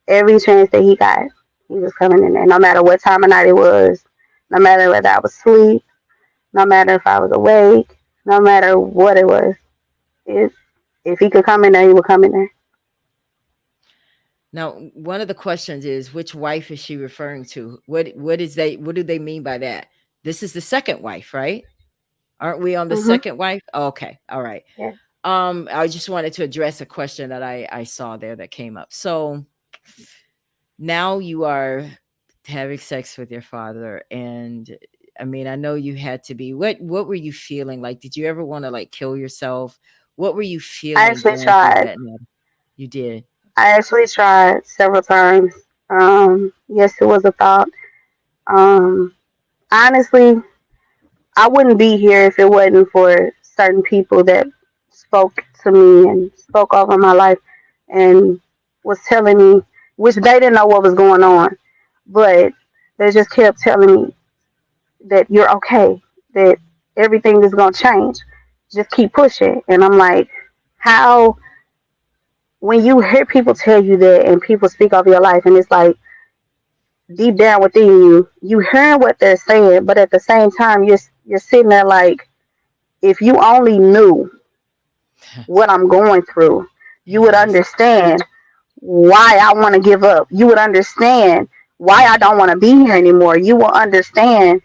every chance that he got, he was coming in there. No matter what time of night it was, no matter whether I was asleep, no matter if I was awake, no matter what it was. If, if he could come in there, he would come in there. Now, one of the questions is which wife is she referring to? What do they mean by that? This is the second wife, right? Aren't we on the Hmm. second wife? Oh, okay. All right. Yeah. I just wanted to address a question that I saw there that came up. So now you are having sex with your father, and I mean, I know you had to be. What were you feeling like? Did you ever want to like kill yourself? What were you I feeling actually going through tried. that night? You did. I actually tried several times. Yes, it was a thought. Um, Honestly, I wouldn't be here if it wasn't for certain people that spoke to me and spoke over my life and was telling me, which they didn't know what was going on, but they just kept telling me that you're okay, that everything is going to change. Just keep pushing. And I'm like, how, when you hear people tell you that and people speak of your life, and it's like deep down within you, you hearing what they're saying, but at the same time, you're sitting there like, if you only knew what I'm going through, you would Yes. understand why I want to give up. You would understand why I don't want to be here anymore. You will understand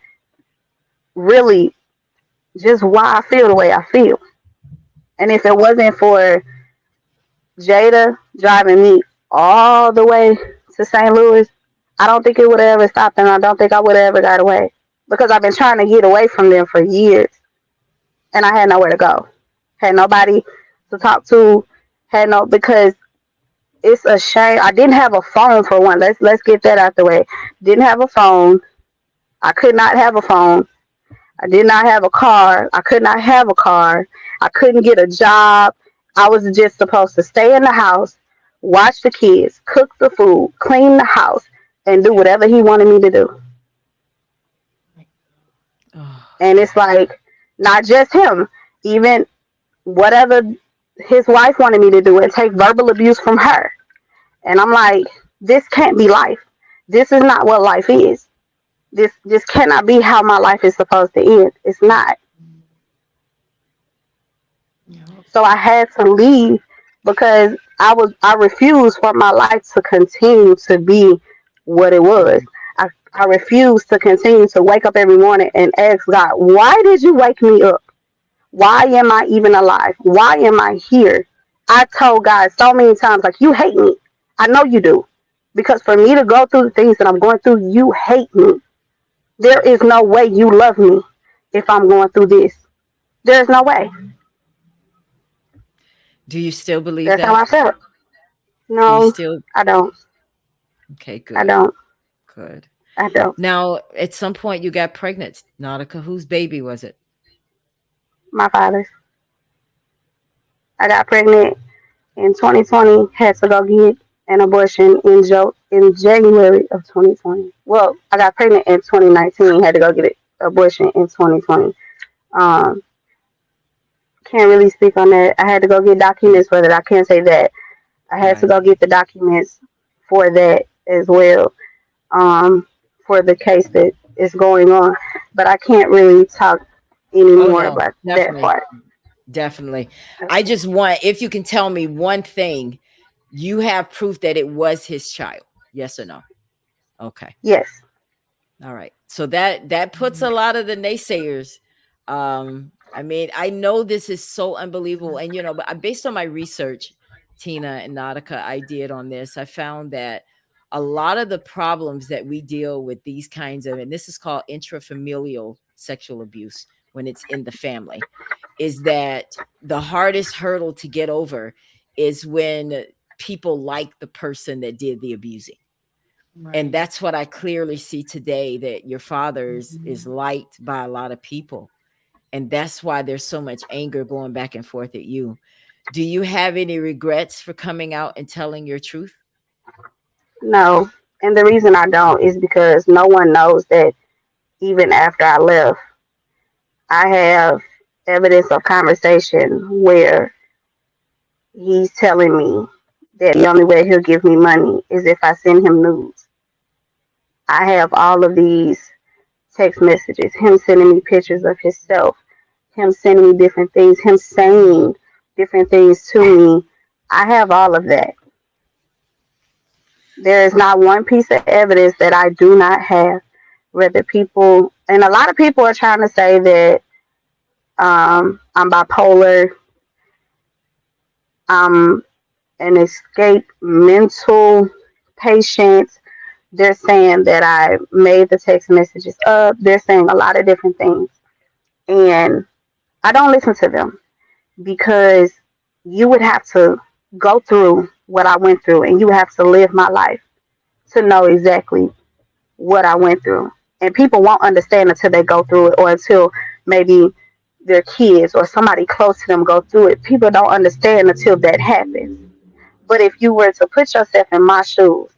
really just why I feel the way I feel. And if it wasn't for Jada driving me all the way to St. Louis, I don't think it would have ever stopped, and I don't think I would have ever got away because I've been trying to get away from them for years, and I had nowhere to go, had nobody to talk to, had no because it's a shame. I didn't have a phone for one. Let's get that out the way. Didn't have a phone. I could not have a phone. I did not have a car. I could not have a car. I couldn't get a job. I was just supposed to stay in the house, watch the kids, cook the food, clean the house, and do whatever he wanted me to do. Oh And it's God. like, not just him, even whatever his wife wanted me to do and take verbal abuse from her. And I'm like, this can't be life. This is not what life is. This cannot be how my life is supposed to end. It's not. Yeah. So I had to leave because I refused for my life to continue to be what it was. Mhm. I refused to continue to wake up every morning and ask God, why did you wake me up? Why am I even alive? Why am I here? I told God so many times, like, you hate me. I know you do. Because for me to go through the things that I'm going through, you hate me. There is no way you love me if I'm going through this. There's no way. Do you still believe That's how that? I felt. Do you No, still? I don't. Okay, I good. don't. Good. I don't. Now, at some point you got pregnant, Nautica. Whose baby was it? My father's. I got pregnant in 2020. Had to go get an abortion in January of 2020. Well, I got pregnant in 2019. Had to go get an abortion in 2020. Um, can't really speak on that. I had to go get documents for that. I can't say that. I had to Right. go get the documents for that as well. Um, for the case that is going on, but I can't really talk Oh anymore no, about that definitely. part. Definitely. I just want, if you can tell me one thing, you have proof that it was his child. Yes or no? Okay. Yes. All right. So that puts a lot of the naysayers. I mean, I know this is so unbelievable, and but based on my research, Tina and Nautica, I did on this, I found that a lot of the problems that we deal with these kinds of, and this is called intrafamilial sexual abuse when it's in the family, is that the hardest hurdle to get over is when people like the person that did the abusing. And Right. that's what I clearly see today, that your father is Mhm. liked by a lot of people. And that's why there's so much anger going back and forth at you. Do you have any regrets for coming out and telling your truth? No. And the reason I don't is because no one knows that even after I left, I have evidence of conversation where he's telling me that the only way he'll give me money is if I send him nudes. I have all of these text messages, him sending me pictures of himself, him sending me different things, him saying different things to me. I have all of that. There is not one piece of evidence that I do not have. Whether people, and a lot of people are trying to say that I'm bipolar, I'm an escape mental patient. They're saying that I made the text messages up. They're saying a lot of different things. And I don't listen to them. because you would have to go through what I went through and you would have to live my life to know exactly what I went through. And people won't understand until they go through it or until maybe their kids or somebody close to them go through it. People don't understand until that happens. But if you were to put yourself in my shoes,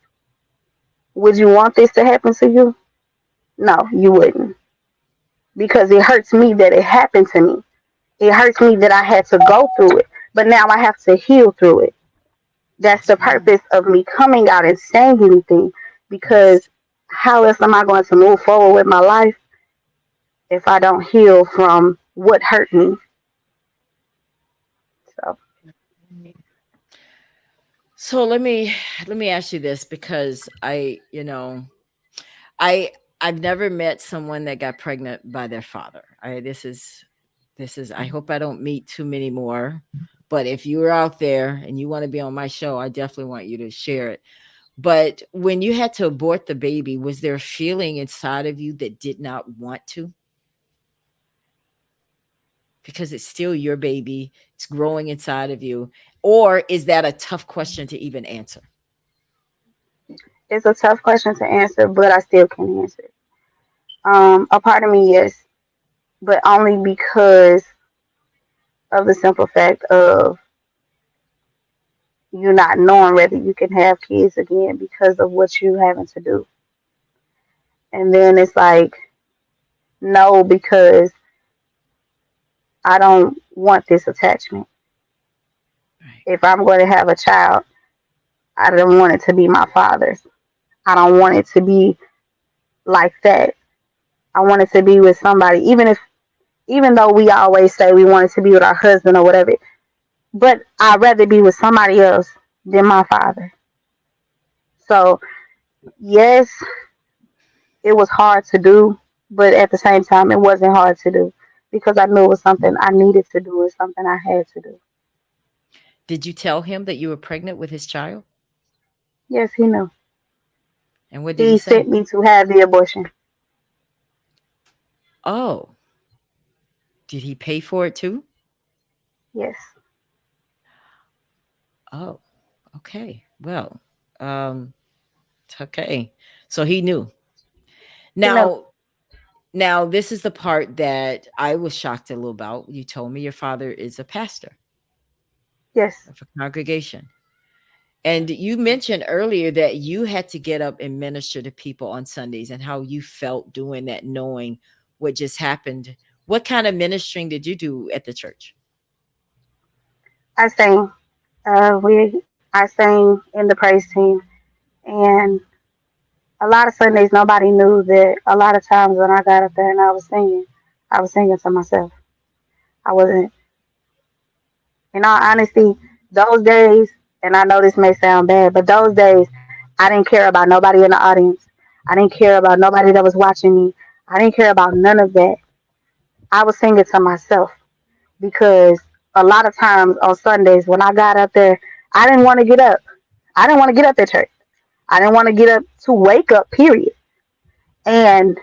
would you want this to happen to you? No, you wouldn't. Because it hurts me that it happened to me. It hurts me that I had to go through it. But now I have to heal through it. That's the That's right. purpose of me coming out and saying anything. Because Yes. how else am I going to move forward with my life if I don't heal from what hurt me? So So let me ask you this, because I I've never met someone that got pregnant by their father. This is I hope I don't meet too many more. But if you're out there and you want to be on my show, I definitely want you to share it. But when you had to abort the baby, was there a feeling inside of you that did not want to? Because it's still your baby, it's growing inside of you. Or is that a tough question to even answer? it's a tough question to answer, but I still can answer it. A part of me, yes, but only because of the simple fact of you not knowing whether you can have kids again because of what you having to do. And then it's like, no, because I don't want this attachment. Right. If I'm going to have a child, I don't want it to be my father's. I don't want it to be like that. I want it to be with somebody, even though we always say we want it to be with our husband or whatever, but I'd rather be with somebody else than my father. So yes, it was hard to do, but at the same time, it wasn't hard to do because I knew it was something I needed to do. It's something I had to do. Did you tell him that you were pregnant with his child? Yes, he knew. And what did he He say? sent me to have the abortion. Oh, did he pay for it too? Yes, Oh, okay. Well, um, okay. So he knew. he knew. Now, now this is the part that I was shocked a little about. You told me your father is a pastor Yes, of a congregation. And you mentioned earlier that you had to get up and minister to people on Sundays and how you felt doing that, knowing what just happened. What kind of ministering did you do at the church? I sang. I sang in the praise team, and a lot of Sundays nobody knew that. A lot of times when I got up there and I was singing to myself. I wasn't, in all honesty, those days. And I know this may sound bad, but those days I didn't care about nobody in the audience. I didn't care about nobody that was watching me. I didn't care about none of that. I was singing to myself because a lot of times on Sundays when I got up there, I didn't want to get up. I didn't want to get up at church. I didn't want to get up to wake up, period. And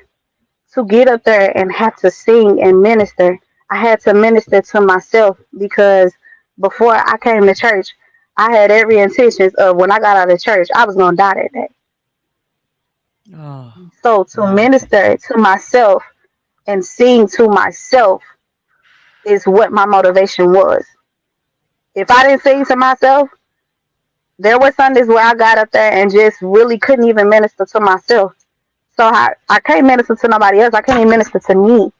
to get up there and have to sing and minister, I had to minister to myself because before I came to church, I had every intentions of when I got out of church, I was going to die that day. Oh, So to wow. minister to myself and sing to myself is what my motivation was. If I didn't sing to myself, there were Sundays where I got up there and just really couldn't even minister to myself. So I can't minister to nobody else. I can't even minister to me.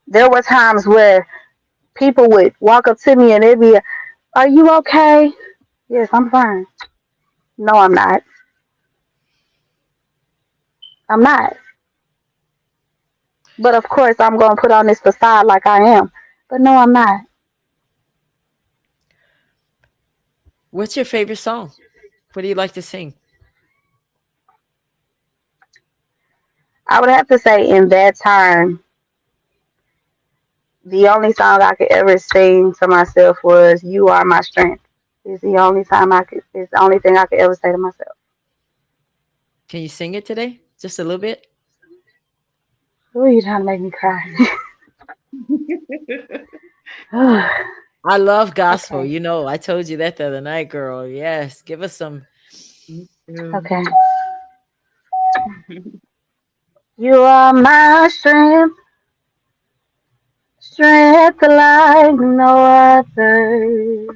There were times where people would walk up to me and they'd be, "Are you okay?" Yes, I'm fine. No, I'm not. I'm not. But of course, I'm going to put on this facade like I am. But no, I'm not. What's your favorite song? What do you like to sing? I would have to say in that time, the only song I could ever sing to myself was "You Are My Strength." It's the only time I could. It's the only thing I could ever say to myself. Can you sing it today? Just a little bit? Who are you trying to make me cry? I love gospel. Okay. I told you that the other night, girl. Yes, give us some. Me too. Okay. You are my strength, strength like no other,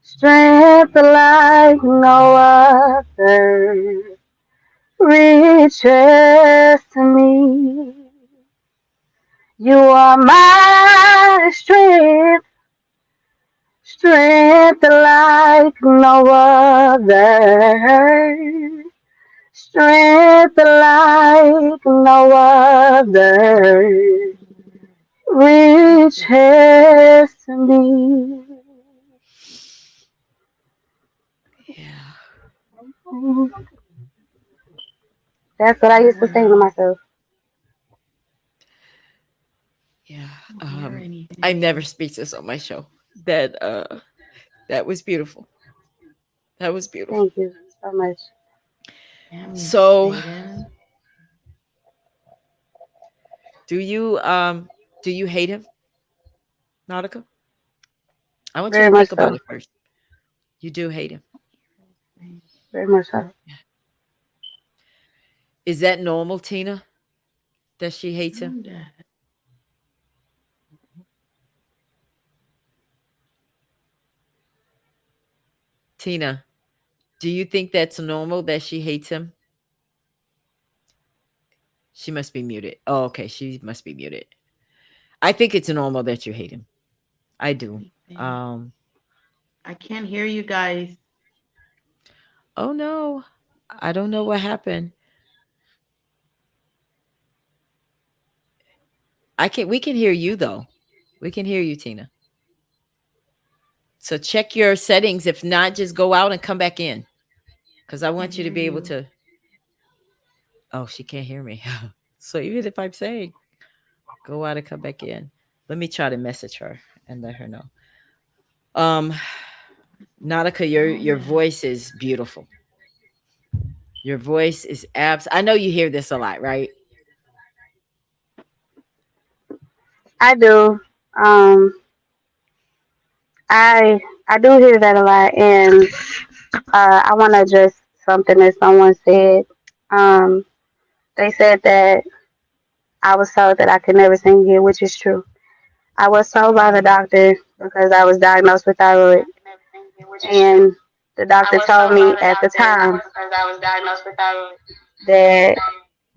strength like no other reaches to me. You are my strength, strength like no other, strength like no other reaches to me. Yeah, That's what I used to say to Wow. myself. yeah. I don't hear I anything. never speak this on my show. That was beautiful. That was beautiful. Thank you so much. Damn you, So, Satan. do you hate him, Nautica? I want you Very to much think about so. it first. You do hate him. Very much so. Is that normal, Tina? That she hates him? I'm dead. Tina, do you think that's normal that she hates him? She must be muted. Oh, okay. She must be muted. I think it's normal that you hate him. I do. I think. Um, I can't hear you guys. oh no. I don't know what happened. We can hear you though. We can hear you, Tina. So check your settings. If not, just go out and come back in. Because I Can't want you to hear be able you. to. Oh, she can't hear me. So even if I'm saying go out and come back in, let me try to message her and let her know. Um, Nautica, So your mad. voice is beautiful. Your voice is abs. I know you hear this a lot, right? I do. Um, I do hear that a lot, and I want to address something that someone said. Um, they said that I was told that I could never sing again, which is true. I was told by the Yeah. doctor because I was diagnosed with thyroid, and the doctor told me at the time that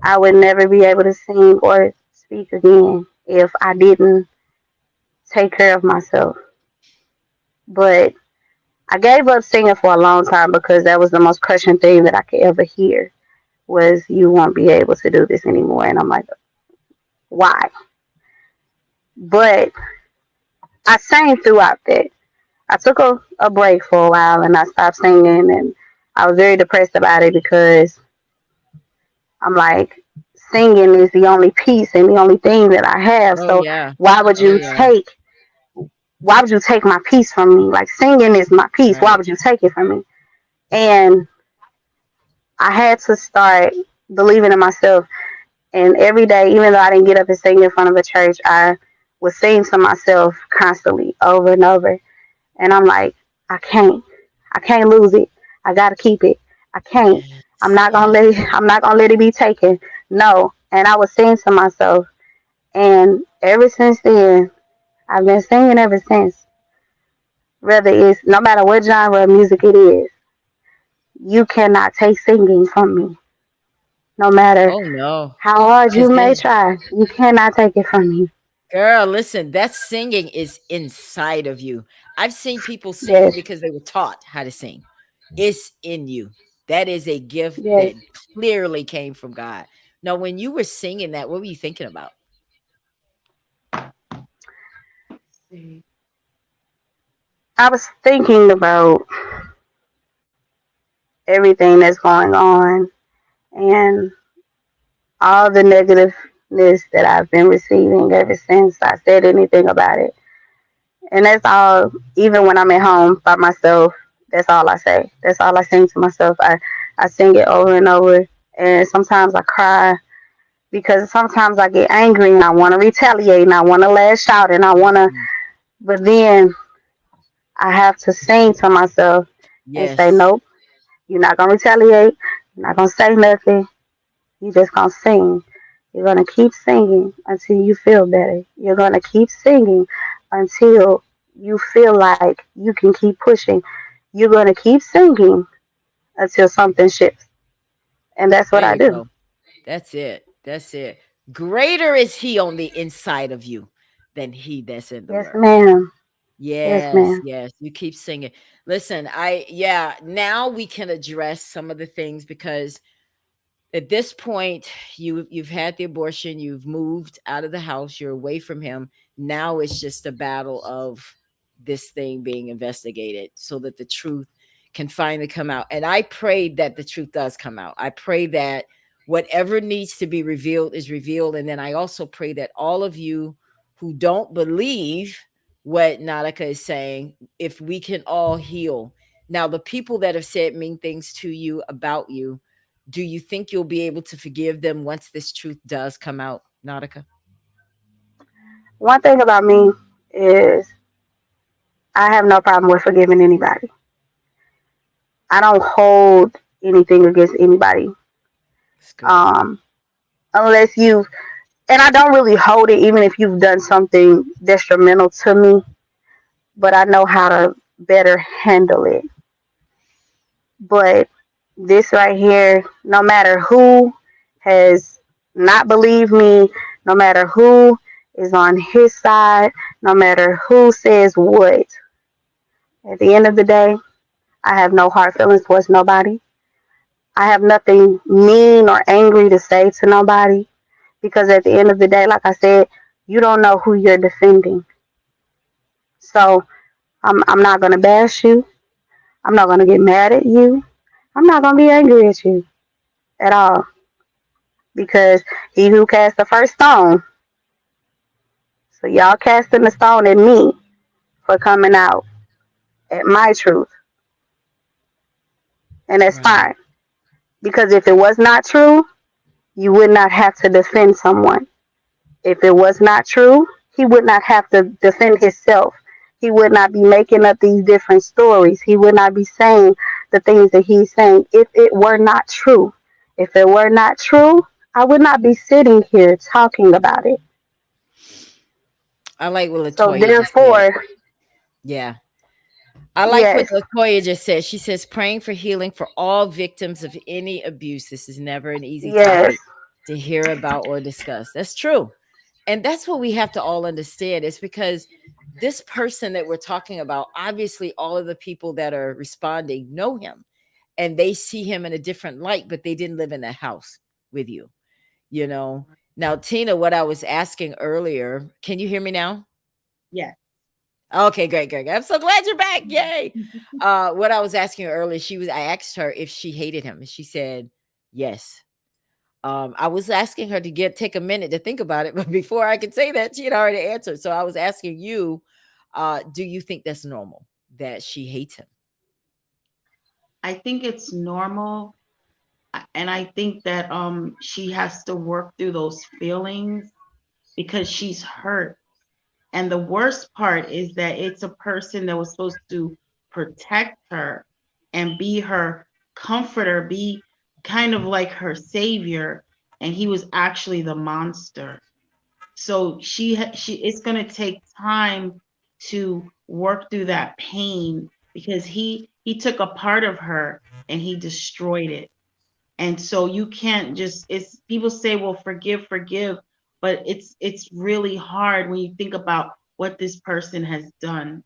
I would never be able to sing or speak again if I didn't take care of myself. But I gave up singing for a long time because that was the most crushing thing that I could ever hear was you won't be able to do this anymore. And I'm like, why? But I sang throughout that. I took a break for a while and I stopped singing and I was very depressed about it because I'm like, singing is the only piece and the only thing that I have. Oh So yeah. why would Oh you yeah. take why would you take my piece from me? Like singing is my piece. Why Right. would you take it from me? And I had to start believing in myself. And every day, even though I didn't get up and sing in front of a church, I would sing to myself constantly over and over. And I'm like, I can't. I can't lose it. I gotta keep it. I can't. I'm Yes. not gonna Yes. let it I'm not gonna let it be taken. No. And I was singing to myself. And ever since then, I've been singing ever since. Whether it's no matter what genre of music it is, you cannot take singing from me. No matter Oh no. how hard Cause you may then, try, you cannot take it from me. girl, listen, that singing is inside of you. I've seen people sing Yes, because they were taught how to sing. It's in you. That is a gift yes. that clearly came from God. Now, when you were singing that, what were you thinking about? See. I was thinking about everything that's going on and all the negativeness that I've been receiving ever since I said anything about it. And that's all, even when I'm at home by myself, that's all I say. That's all I sing to myself. I sing it over and over. And sometimes I cry because sometimes I get angry and I want to retaliate and I want to lash out and I want to Mm. But then I have to sing to myself and say, Yes. nope, you're not gonna retaliate. You're not gonna say nothing. You just gonna sing. You're gonna keep singing until you feel better. You're gonna keep singing until you feel like you can keep pushing. You're gonna keep singing until something shifts. And that's There what I you do. go. That's it. That's it. Greater is he on the inside of you than he that's in the Yes, world. ma'am. Yes, Yes, ma'am. yes. You keep singing. Listen, yeah, now we can address some of the things because at this point you've had the abortion, you've moved out of the house, you're away from him. Now it's just a battle of this thing being investigated so that the truth can finally come out. And I pray that the truth does come out. I pray that whatever needs to be revealed is revealed, and then I also pray that all of you who don't believe what Nautica is saying, if we can all heal. Now the people that have said mean things to you about you, do you think you'll be able to forgive them once this truth does come out, Nautica? One thing about me is I have no problem with forgiving anybody. I don't hold anything against anybody. It's good. Um, unless you, and I don't really hold it even if you've done something detrimental to me, but I know how to better handle it. But this right here, no matter who has not believed me, no matter who is on his side, no matter who says what, at the end of the day, I have no hard feelings towards nobody. I have nothing mean or angry to say to nobody because at the end of the day, like I said, you don't know who you're defending. So I'm not going to bash you. I'm not going to get mad at you. I'm not going to be angry at you at all because he who cast the first stone, so y'all casting the stone at me for coming out at my truth, and that's Right. fine because if it was not true, you would not have to defend someone. If it was not true, he would not have to defend himself. He would not be making up these different stories. He would not be saying the things that he's saying if it were not true. If it were not true, I would not be sitting here talking about it. I like what So Latoya just said. therefore, Yeah. I like what yes, Latoya just said. She says, praying for healing for all victims of any abuse. This is never an easy yes. topic to hear about or discuss. That's true. And that's what we have to all understand. It's because this person that we're talking about, obviously, all of the people that are responding know him and they see him in a different light, but they didn't live in that house with you, you know. Now, Tina, what I was asking earlier, can you hear me now? Yes. Okay, great, great. I'm so glad you're back. Yay. What I was asking her earlier, I asked her if she hated him, and she said yes. I was asking her to take a minute to think about it, but before I could say that, she had already answered. So I was asking you, do you think that's normal that she hates him? I think it's normal, and I think that she has to work through those feelings because she's hurt. And the worst part is that it's a person that was supposed to protect her and be her comforter, be kind of like her savior, and he was actually the monster. So she it's going to take time to work through that pain because he took a part of her and he destroyed it. And so you can't just, it's people say, well, forgive, but it's really hard when you think about what this person has done.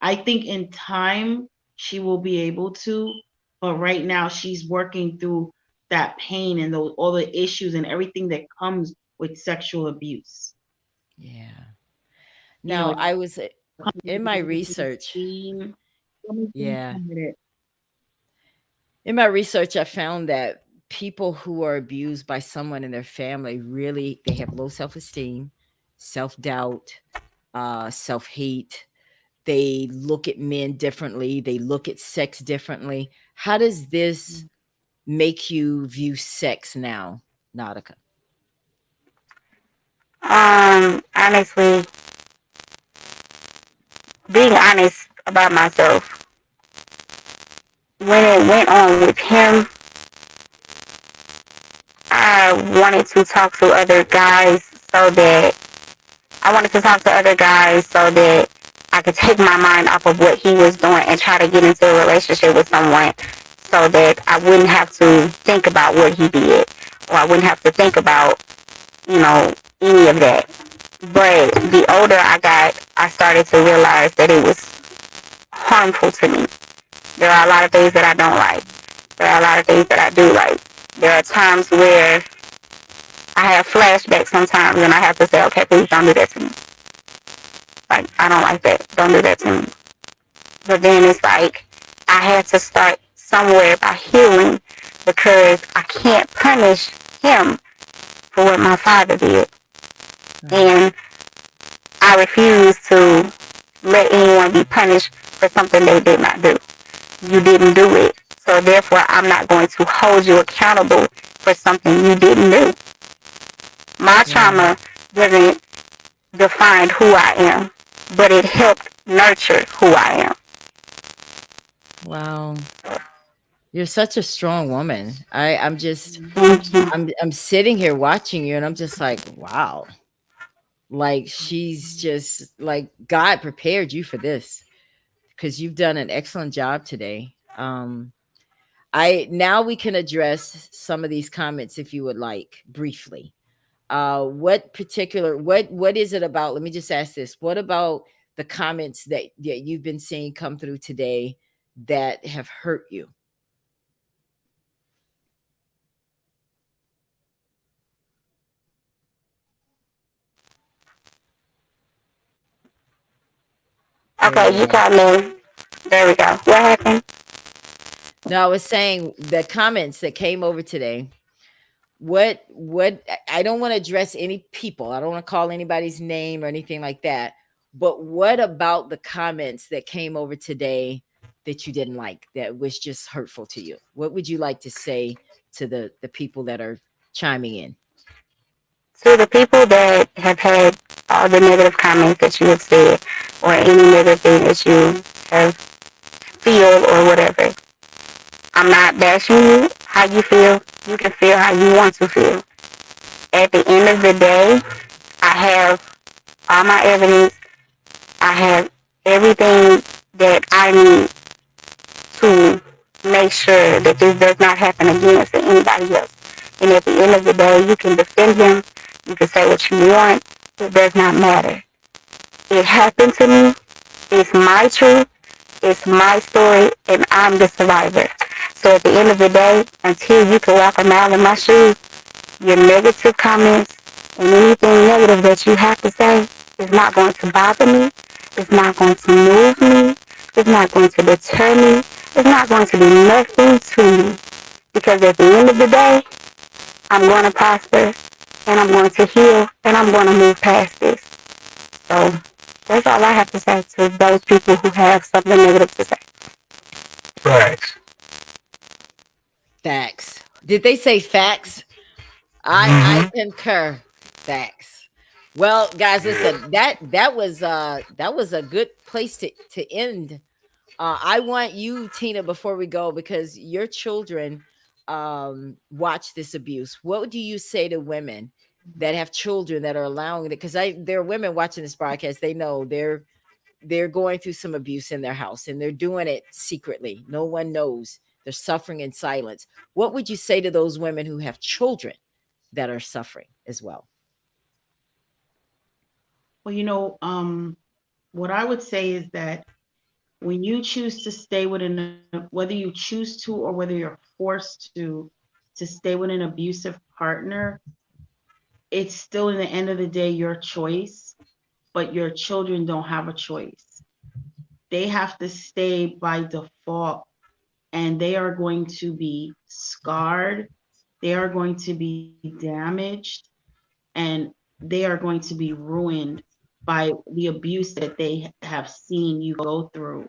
I think in time she will be able to, but right now she's working through that pain and those all the issues and everything that comes with sexual abuse. Yeah. You know, Now, it I was comes in with my low research. esteem. So many things Yeah. come with it. In my research, I found that people who are abused by someone in their family really they have low self-esteem, self-doubt, self-hate. They look at men differently, they look at sex differently. How does this make you view sex now, Nautica? Honestly, being honest about myself, when it went on with him, I wanted to talk to other guys so that I wanted to talk to other guys so that I could take my mind off of what he was doing and try to get into a relationship with someone so that I wouldn't have to think about what he did or I wouldn't have to think about, any of that. But the older I got, I started to realize that it was harmful to me. There are a lot of things that I don't like. There are a lot of things that I do like. There are times where I have flashbacks sometimes and I have to say, okay, please don't do that to me. Like, I don't like that. Don't do that to me. But then it's like, I had to start somewhere by healing because I can't punish him for what my father did. Right. And I refuse to let anyone be punished for something they did not do. You didn't do it. So therefore, I'm not going to hold you accountable for something you didn't do. My Wow. trauma doesn't define who I am, but it helped nurture who I am. Wow. You're such a strong woman. I'm just Thank you. I'm sitting here watching you and I'm just like, wow. Like she's just like God prepared you for this because you've done an excellent job today. I now we can address some of these comments if you would like briefly. What is it about? Let me just ask this. What about the comments that you've been seeing come through today that have hurt you? There you Okay, you go. got me. There we go. What happened? No, I was saying the comments that came over today. What I don't want to address any people. I don't want to call anybody's name or anything like that. But what about the comments that came over today that you didn't like, that was just hurtful to you? What would you like to say to the people that are chiming in? To the people that have had all the negative comments that you have said, or any negative thing that you have feel or whatever, I'm not bashing you. How you feel, you can feel how you want to feel. At the end of the day, I have all my evidence. I have everything that I need to make sure that this does not happen again to anybody else. And at the end of the day, you can defend him. You can say what you want. It does not matter. It happened to me. It's my truth. It's my story. And I'm the survivor. So at the end of the day, until you can walk a mile in my shoes, your negative comments and anything negative that you have to say is not going to bother me. It's not going to move me. It's not going to deter me. It's not going to do nothing to me. Because at the end of the day, I'm going to prosper and I'm going to heal and I'm going to move past this. So that's all I have to say to those people who have something negative to say. Facts. Facts. Did they say facts? I Mm-hmm. concur. Facts. Well, guys, Yeah. listen, that was a good place to end. I want you, Tina, before we go, because your children watch this abuse. What do you say to women that have children that are allowing it? Because I there are women watching this broadcast. They know they're going through some abuse in their house and they're doing it secretly. No one knows. They're suffering in silence. What would you say to those women who have children that are suffering as well? Well, what I would say is that when you choose to stay with whether you choose to or whether you're forced to stay with an abusive partner, it's still in the end of the day your choice, but your children don't have a choice. They have to stay by default and they are going to be scarred, they are going to be damaged, and they are going to be ruined by the abuse that they have seen you go through.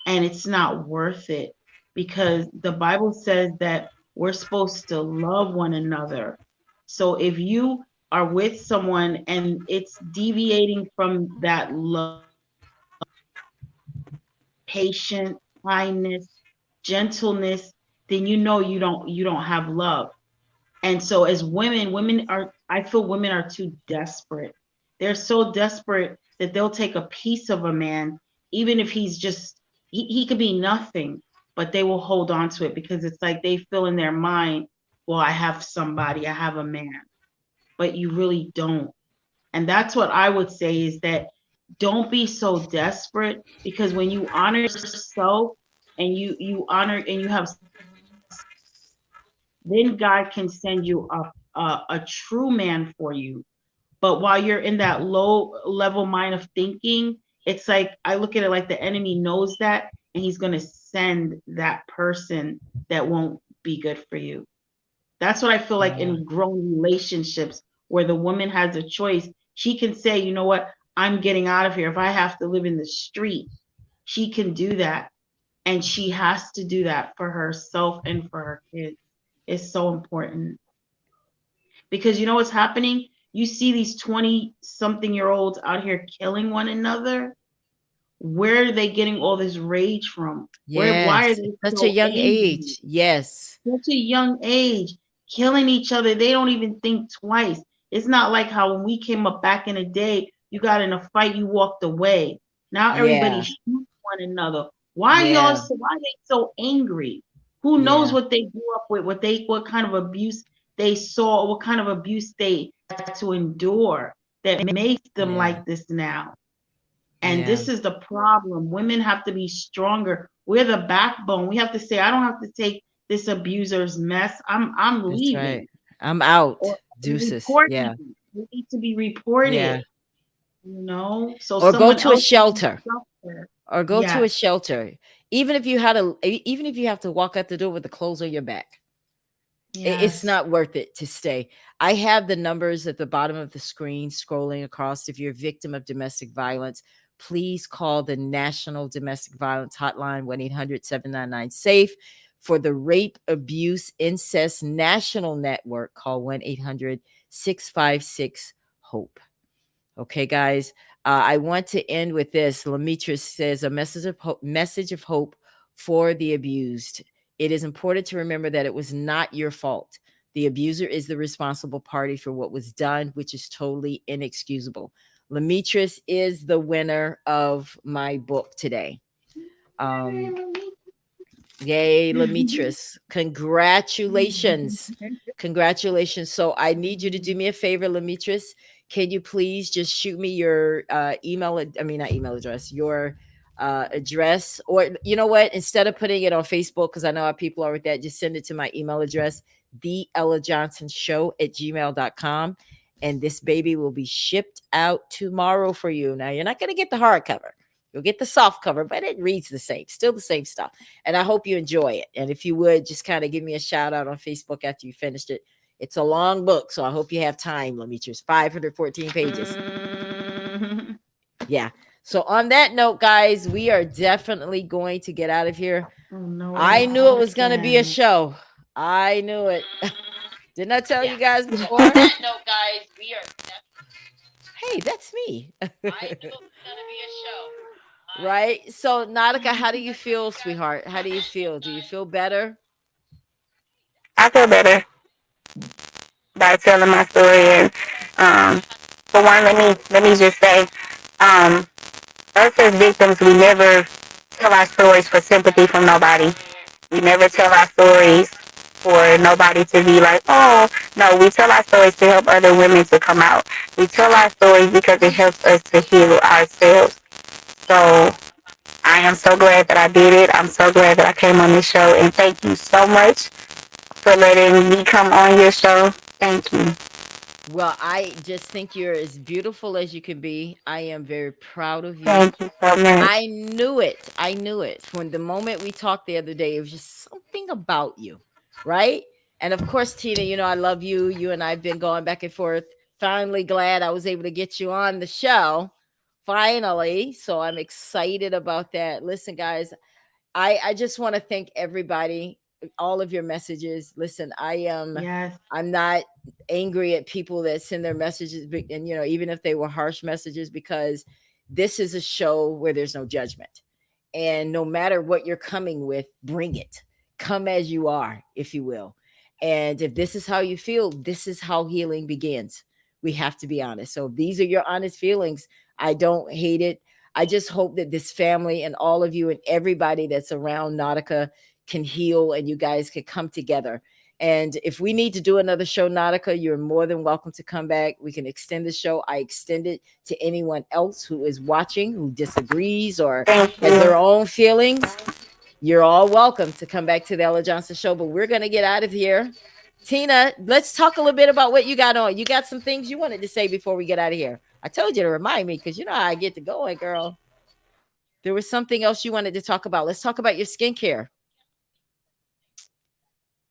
And it's not worth it because the Bible says that we're supposed to love one another. So if you are with someone and it's deviating from that love, patience, kindness, gentleness, then you don't have love. And so as women are, I feel women are too desperate. They're so desperate that they'll take a piece of a man, even if he's just, he could be nothing, but they will hold on to it because it's like they feel in their mind, well, I have somebody, I have a man, but you really don't. And that's what I would say is that don't be so desperate, because when you honor yourself and you honor and you have self-respect, then God can send you a true man for you. But while you're in that low level mind of thinking, it's like I look at it like the enemy knows that, and he's going to send that person that won't be good for you. That's what I feel like Yeah. in grown relationships where the woman has a choice. She can say, you know what, I'm getting out of here. If I have to live in the street, she can do that. And she has to do that for herself and for her kids. It's so important because you know what's happening? You see these 20 something year olds out here killing one another. Where are they getting all this rage from? Why are Yes. At they such a so young angry? age. Yes. Such a young age, killing each other. They don't even think twice. It's not like how when we came up back in the day, you got in a fight, you walked away. Now everybody Yeah. shoots one another. Yeah. Why are they so angry? Who knows Yeah. what they grew up with, what kind of abuse they saw, what kind of abuse they had to endure that makes them Yeah. like this now. And Yeah. this is the problem. Women have to be stronger. We're the backbone. We have to say, I don't have to take this abuser's mess. I'm That's right. leaving. I'm out. Or Deuces. report Yeah. me. We need to be Yeah. reported, so Or go someone to a else can shelter. suffer. Or go to a Yes, shelter. Even if you have to walk out the door with the clothes on your back. It's yes. not worth it to stay. I have the numbers at the bottom of the screen scrolling across. If you're a victim of domestic violence, please call the National Domestic Violence Hotline, 1-800-799-SAFE. For the Rape, Abuse, Incest National Network, call 1-800-656-HOPE. Okay, guys. I want to end with this. Lamitra says a message of hope for the abused. It is important to remember that it was not your fault. The abuser is the responsible party for what was done, which is totally inexcusable. Lamitris is the winner of my book today. Um, Yay, Lamitris. Congratulations. Congratulations. So I need you to do me a favor, Lamitris. Can you please just shoot me your I mean, not email address, your address? Or you know what? Instead of putting it on Facebook, because I know how people are with that, just send it to my email address, the Ella Johnson Show at gmail.com. And this baby will be shipped out tomorrow for you. Now, you're not going to get the hardcover. You'll get the soft cover, but it reads the same, still the same stuff. And I hope you enjoy it. And if you would, just kind of give me a shout out on Facebook after you finished it. It's a long book, so I hope you have time. Let me choose 514 pages. Mhm. Yeah. So on that note, guys, we are definitely going to get out of here. Oh no, I knew it not was going to be a again. show. I knew it. Didn't I tell Yeah. you guys On before? that note, guys, we are Hey, that's me. gonna be a show. Right? So, Nautica, how do you feel, sweetheart? How do you feel? Do you feel better? I feel better by telling my story. And um, for one, let me just say, um, us as victims, we never tell our stories for sympathy from nobody. We never tell our stories for nobody to be like, oh, no, we tell our stories to help other women to come out. We tell our stories because it helps us to heal ourselves. So I am so glad that I did it. I'm so glad that I came on this show. And thank you so much for letting me come on your show. Thank you. Well, I just think you're as beautiful as you can be. I am very proud of you. Thank you so much. I knew it. I knew it. When the moment we talked the other day, it was just something about you, right? And of course, Tina, you know, I love you. You and I have been going back and forth. Finally, glad I was able to get you on the show. Finally. So I'm excited about that. Listen, guys, I just want to thank everybody, all of your messages. Listen, Yes. I'm not angry at people that send their messages, and you know, even if they were harsh messages, because this is a show where there's no judgment. And no matter what you're coming with, bring it. Come as you are, if you will. And if this is how you feel, this is how healing begins. We have to be honest. So these are your honest feelings. I don't hate it. I just hope that this family and all of you and everybody that's around Nautica can heal and you guys can come together. And if we need to do another show, Nautica, you're more than welcome to come back. We can extend the show. I extend it to anyone else who is watching, who disagrees or Thank has their you. own feelings. You're all welcome to come back to the Ella Johnson Show. But we're going to get out of here. Tina, let's talk a little bit about what you got on. You got some things you wanted to say before we get out of here. I told you to remind me because you know how I get to going, girl. There was something else you wanted to talk about. Let's talk about your skincare.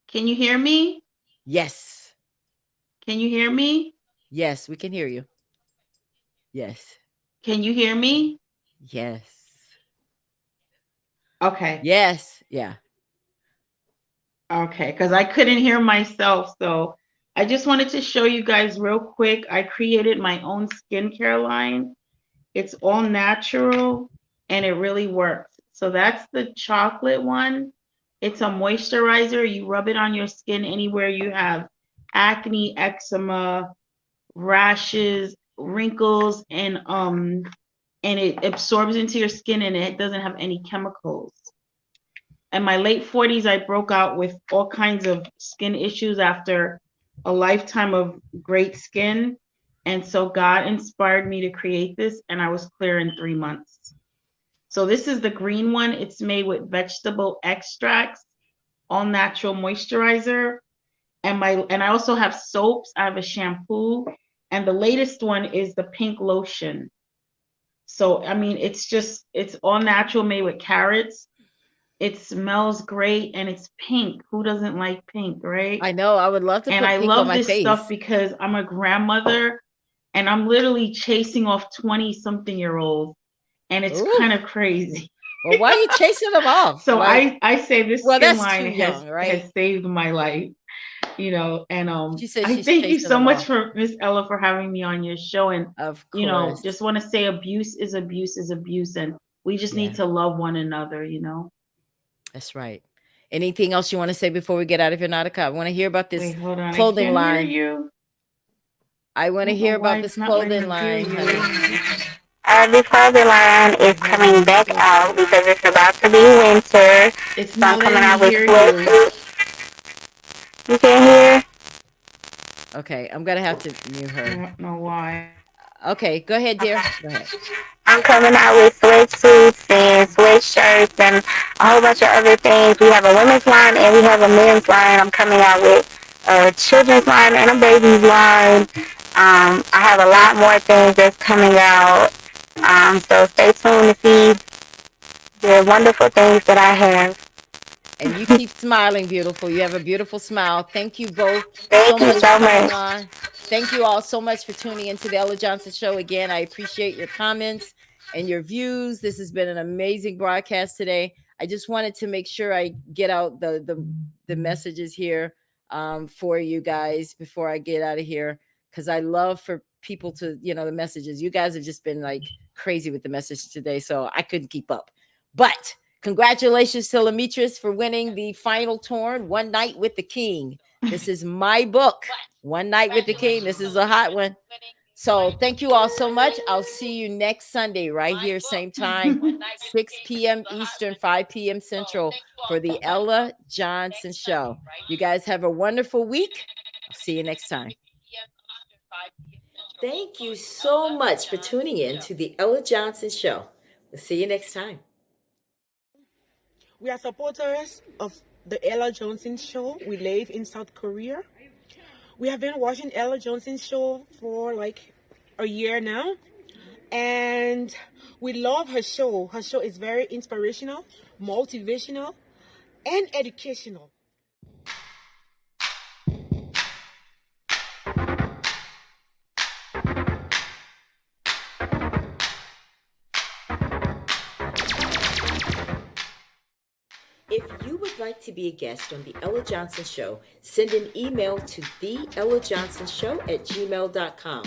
Can you hear me? Yes. Can you hear me? Yes, we can hear you. Yes. Can you hear me? Yes. Okay. Yes. Yeah. Okay, because I couldn't hear myself. So I just wanted to show you guys real quick. I created my own skincare line. It's all natural and it really works. So that's the chocolate one. It's a moisturizer. You rub it on your skin anywhere you have acne, eczema, rashes, wrinkles, and it absorbs into your skin and it doesn't have any chemicals. In my late 40s, I broke out with all kinds of skin issues after a lifetime of great skin. And so God inspired me to create this, and I was clear in 3 months. So this is the green one. It's made with vegetable extracts, all natural moisturizer. And I also have soaps. I have a shampoo. And the latest one is the pink lotion. So I mean, it's all natural, made with carrots. It smells great and it's pink. Who doesn't like pink, right? I know. I would love to And put I pink on love my this stuff face. because I'm a grandmother and I'm literally chasing off 20 something year olds and it's Ooh. kind of crazy. Well, why are you chasing them off? So Like, I say this well, skin that's too line young, right? has saved my life, and She says I she's thank you chasing so them much off. for Miss Ella for having me on your show, and Of course. just want to say abuse is abuse is abuse, and we just need Yeah, to love one another. that's right. Anything else you want to say before we get out of here, Nautica? I want to hear about this Wait, hold on, I clothing can't hear line. you. I I want to don't know hear why about it's this not letting clothing me hear line, honey. you. This clothing line is Wait, hold on coming one back out second. because it's about to be winter. It's So I'm not coming letting me out with hear you. sweatsuits. You can hear? Okay, I'm gonna have to mute I her. don't know why. Okay, go ahead, dear. Okay. Go ahead. I'm coming out with sweatsuits and sweatshirts and a whole bunch of other things. We have a women's line and we have a men's line. I'm coming out with a children's line and a baby's line. I have a lot more things that's coming out. So stay tuned to see the wonderful things that I have. And you keep smiling, beautiful. You have a beautiful smile. Thank you both so Thank you much for so coming much. on. Thank you all so much for tuning into the Ella Johnson Show again. I appreciate your comments and your views. This has been an amazing broadcast today. I just wanted to make sure I get out the messages here for you guys before I get out of here because I love for people to the messages. You guys have just been like crazy with the message today, so I couldn't keep up. But congratulations to Lamitris for winning the final turn, One Night with the King. This is my book, One Night with the King. This is a hot one. So thank you all so much. I'll see you next Sunday right here, same time, 6 p.m. Eastern, 5 p.m. Central for the Ella Johnson Show. You guys have a wonderful week. I'll see you next time. Thank you so much for tuning in to the Ella Johnson Show. We'll see you next time. We are supporters of the Ella Johnson Show. We live in South Korea. We have been watching Ella Johnson Show for like a year now. And we love her show. Her show is very inspirational, motivational, and educational. If you would like to be a guest on The Ella Johnson Show, send an email to theellajohnsonshow@gmail.com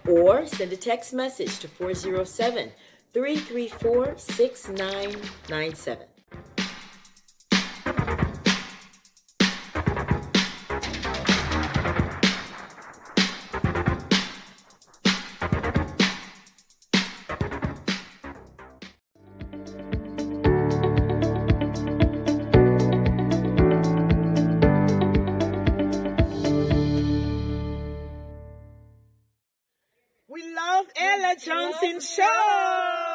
or send a text message to 407 334-6997. We love Ella Johnson Show.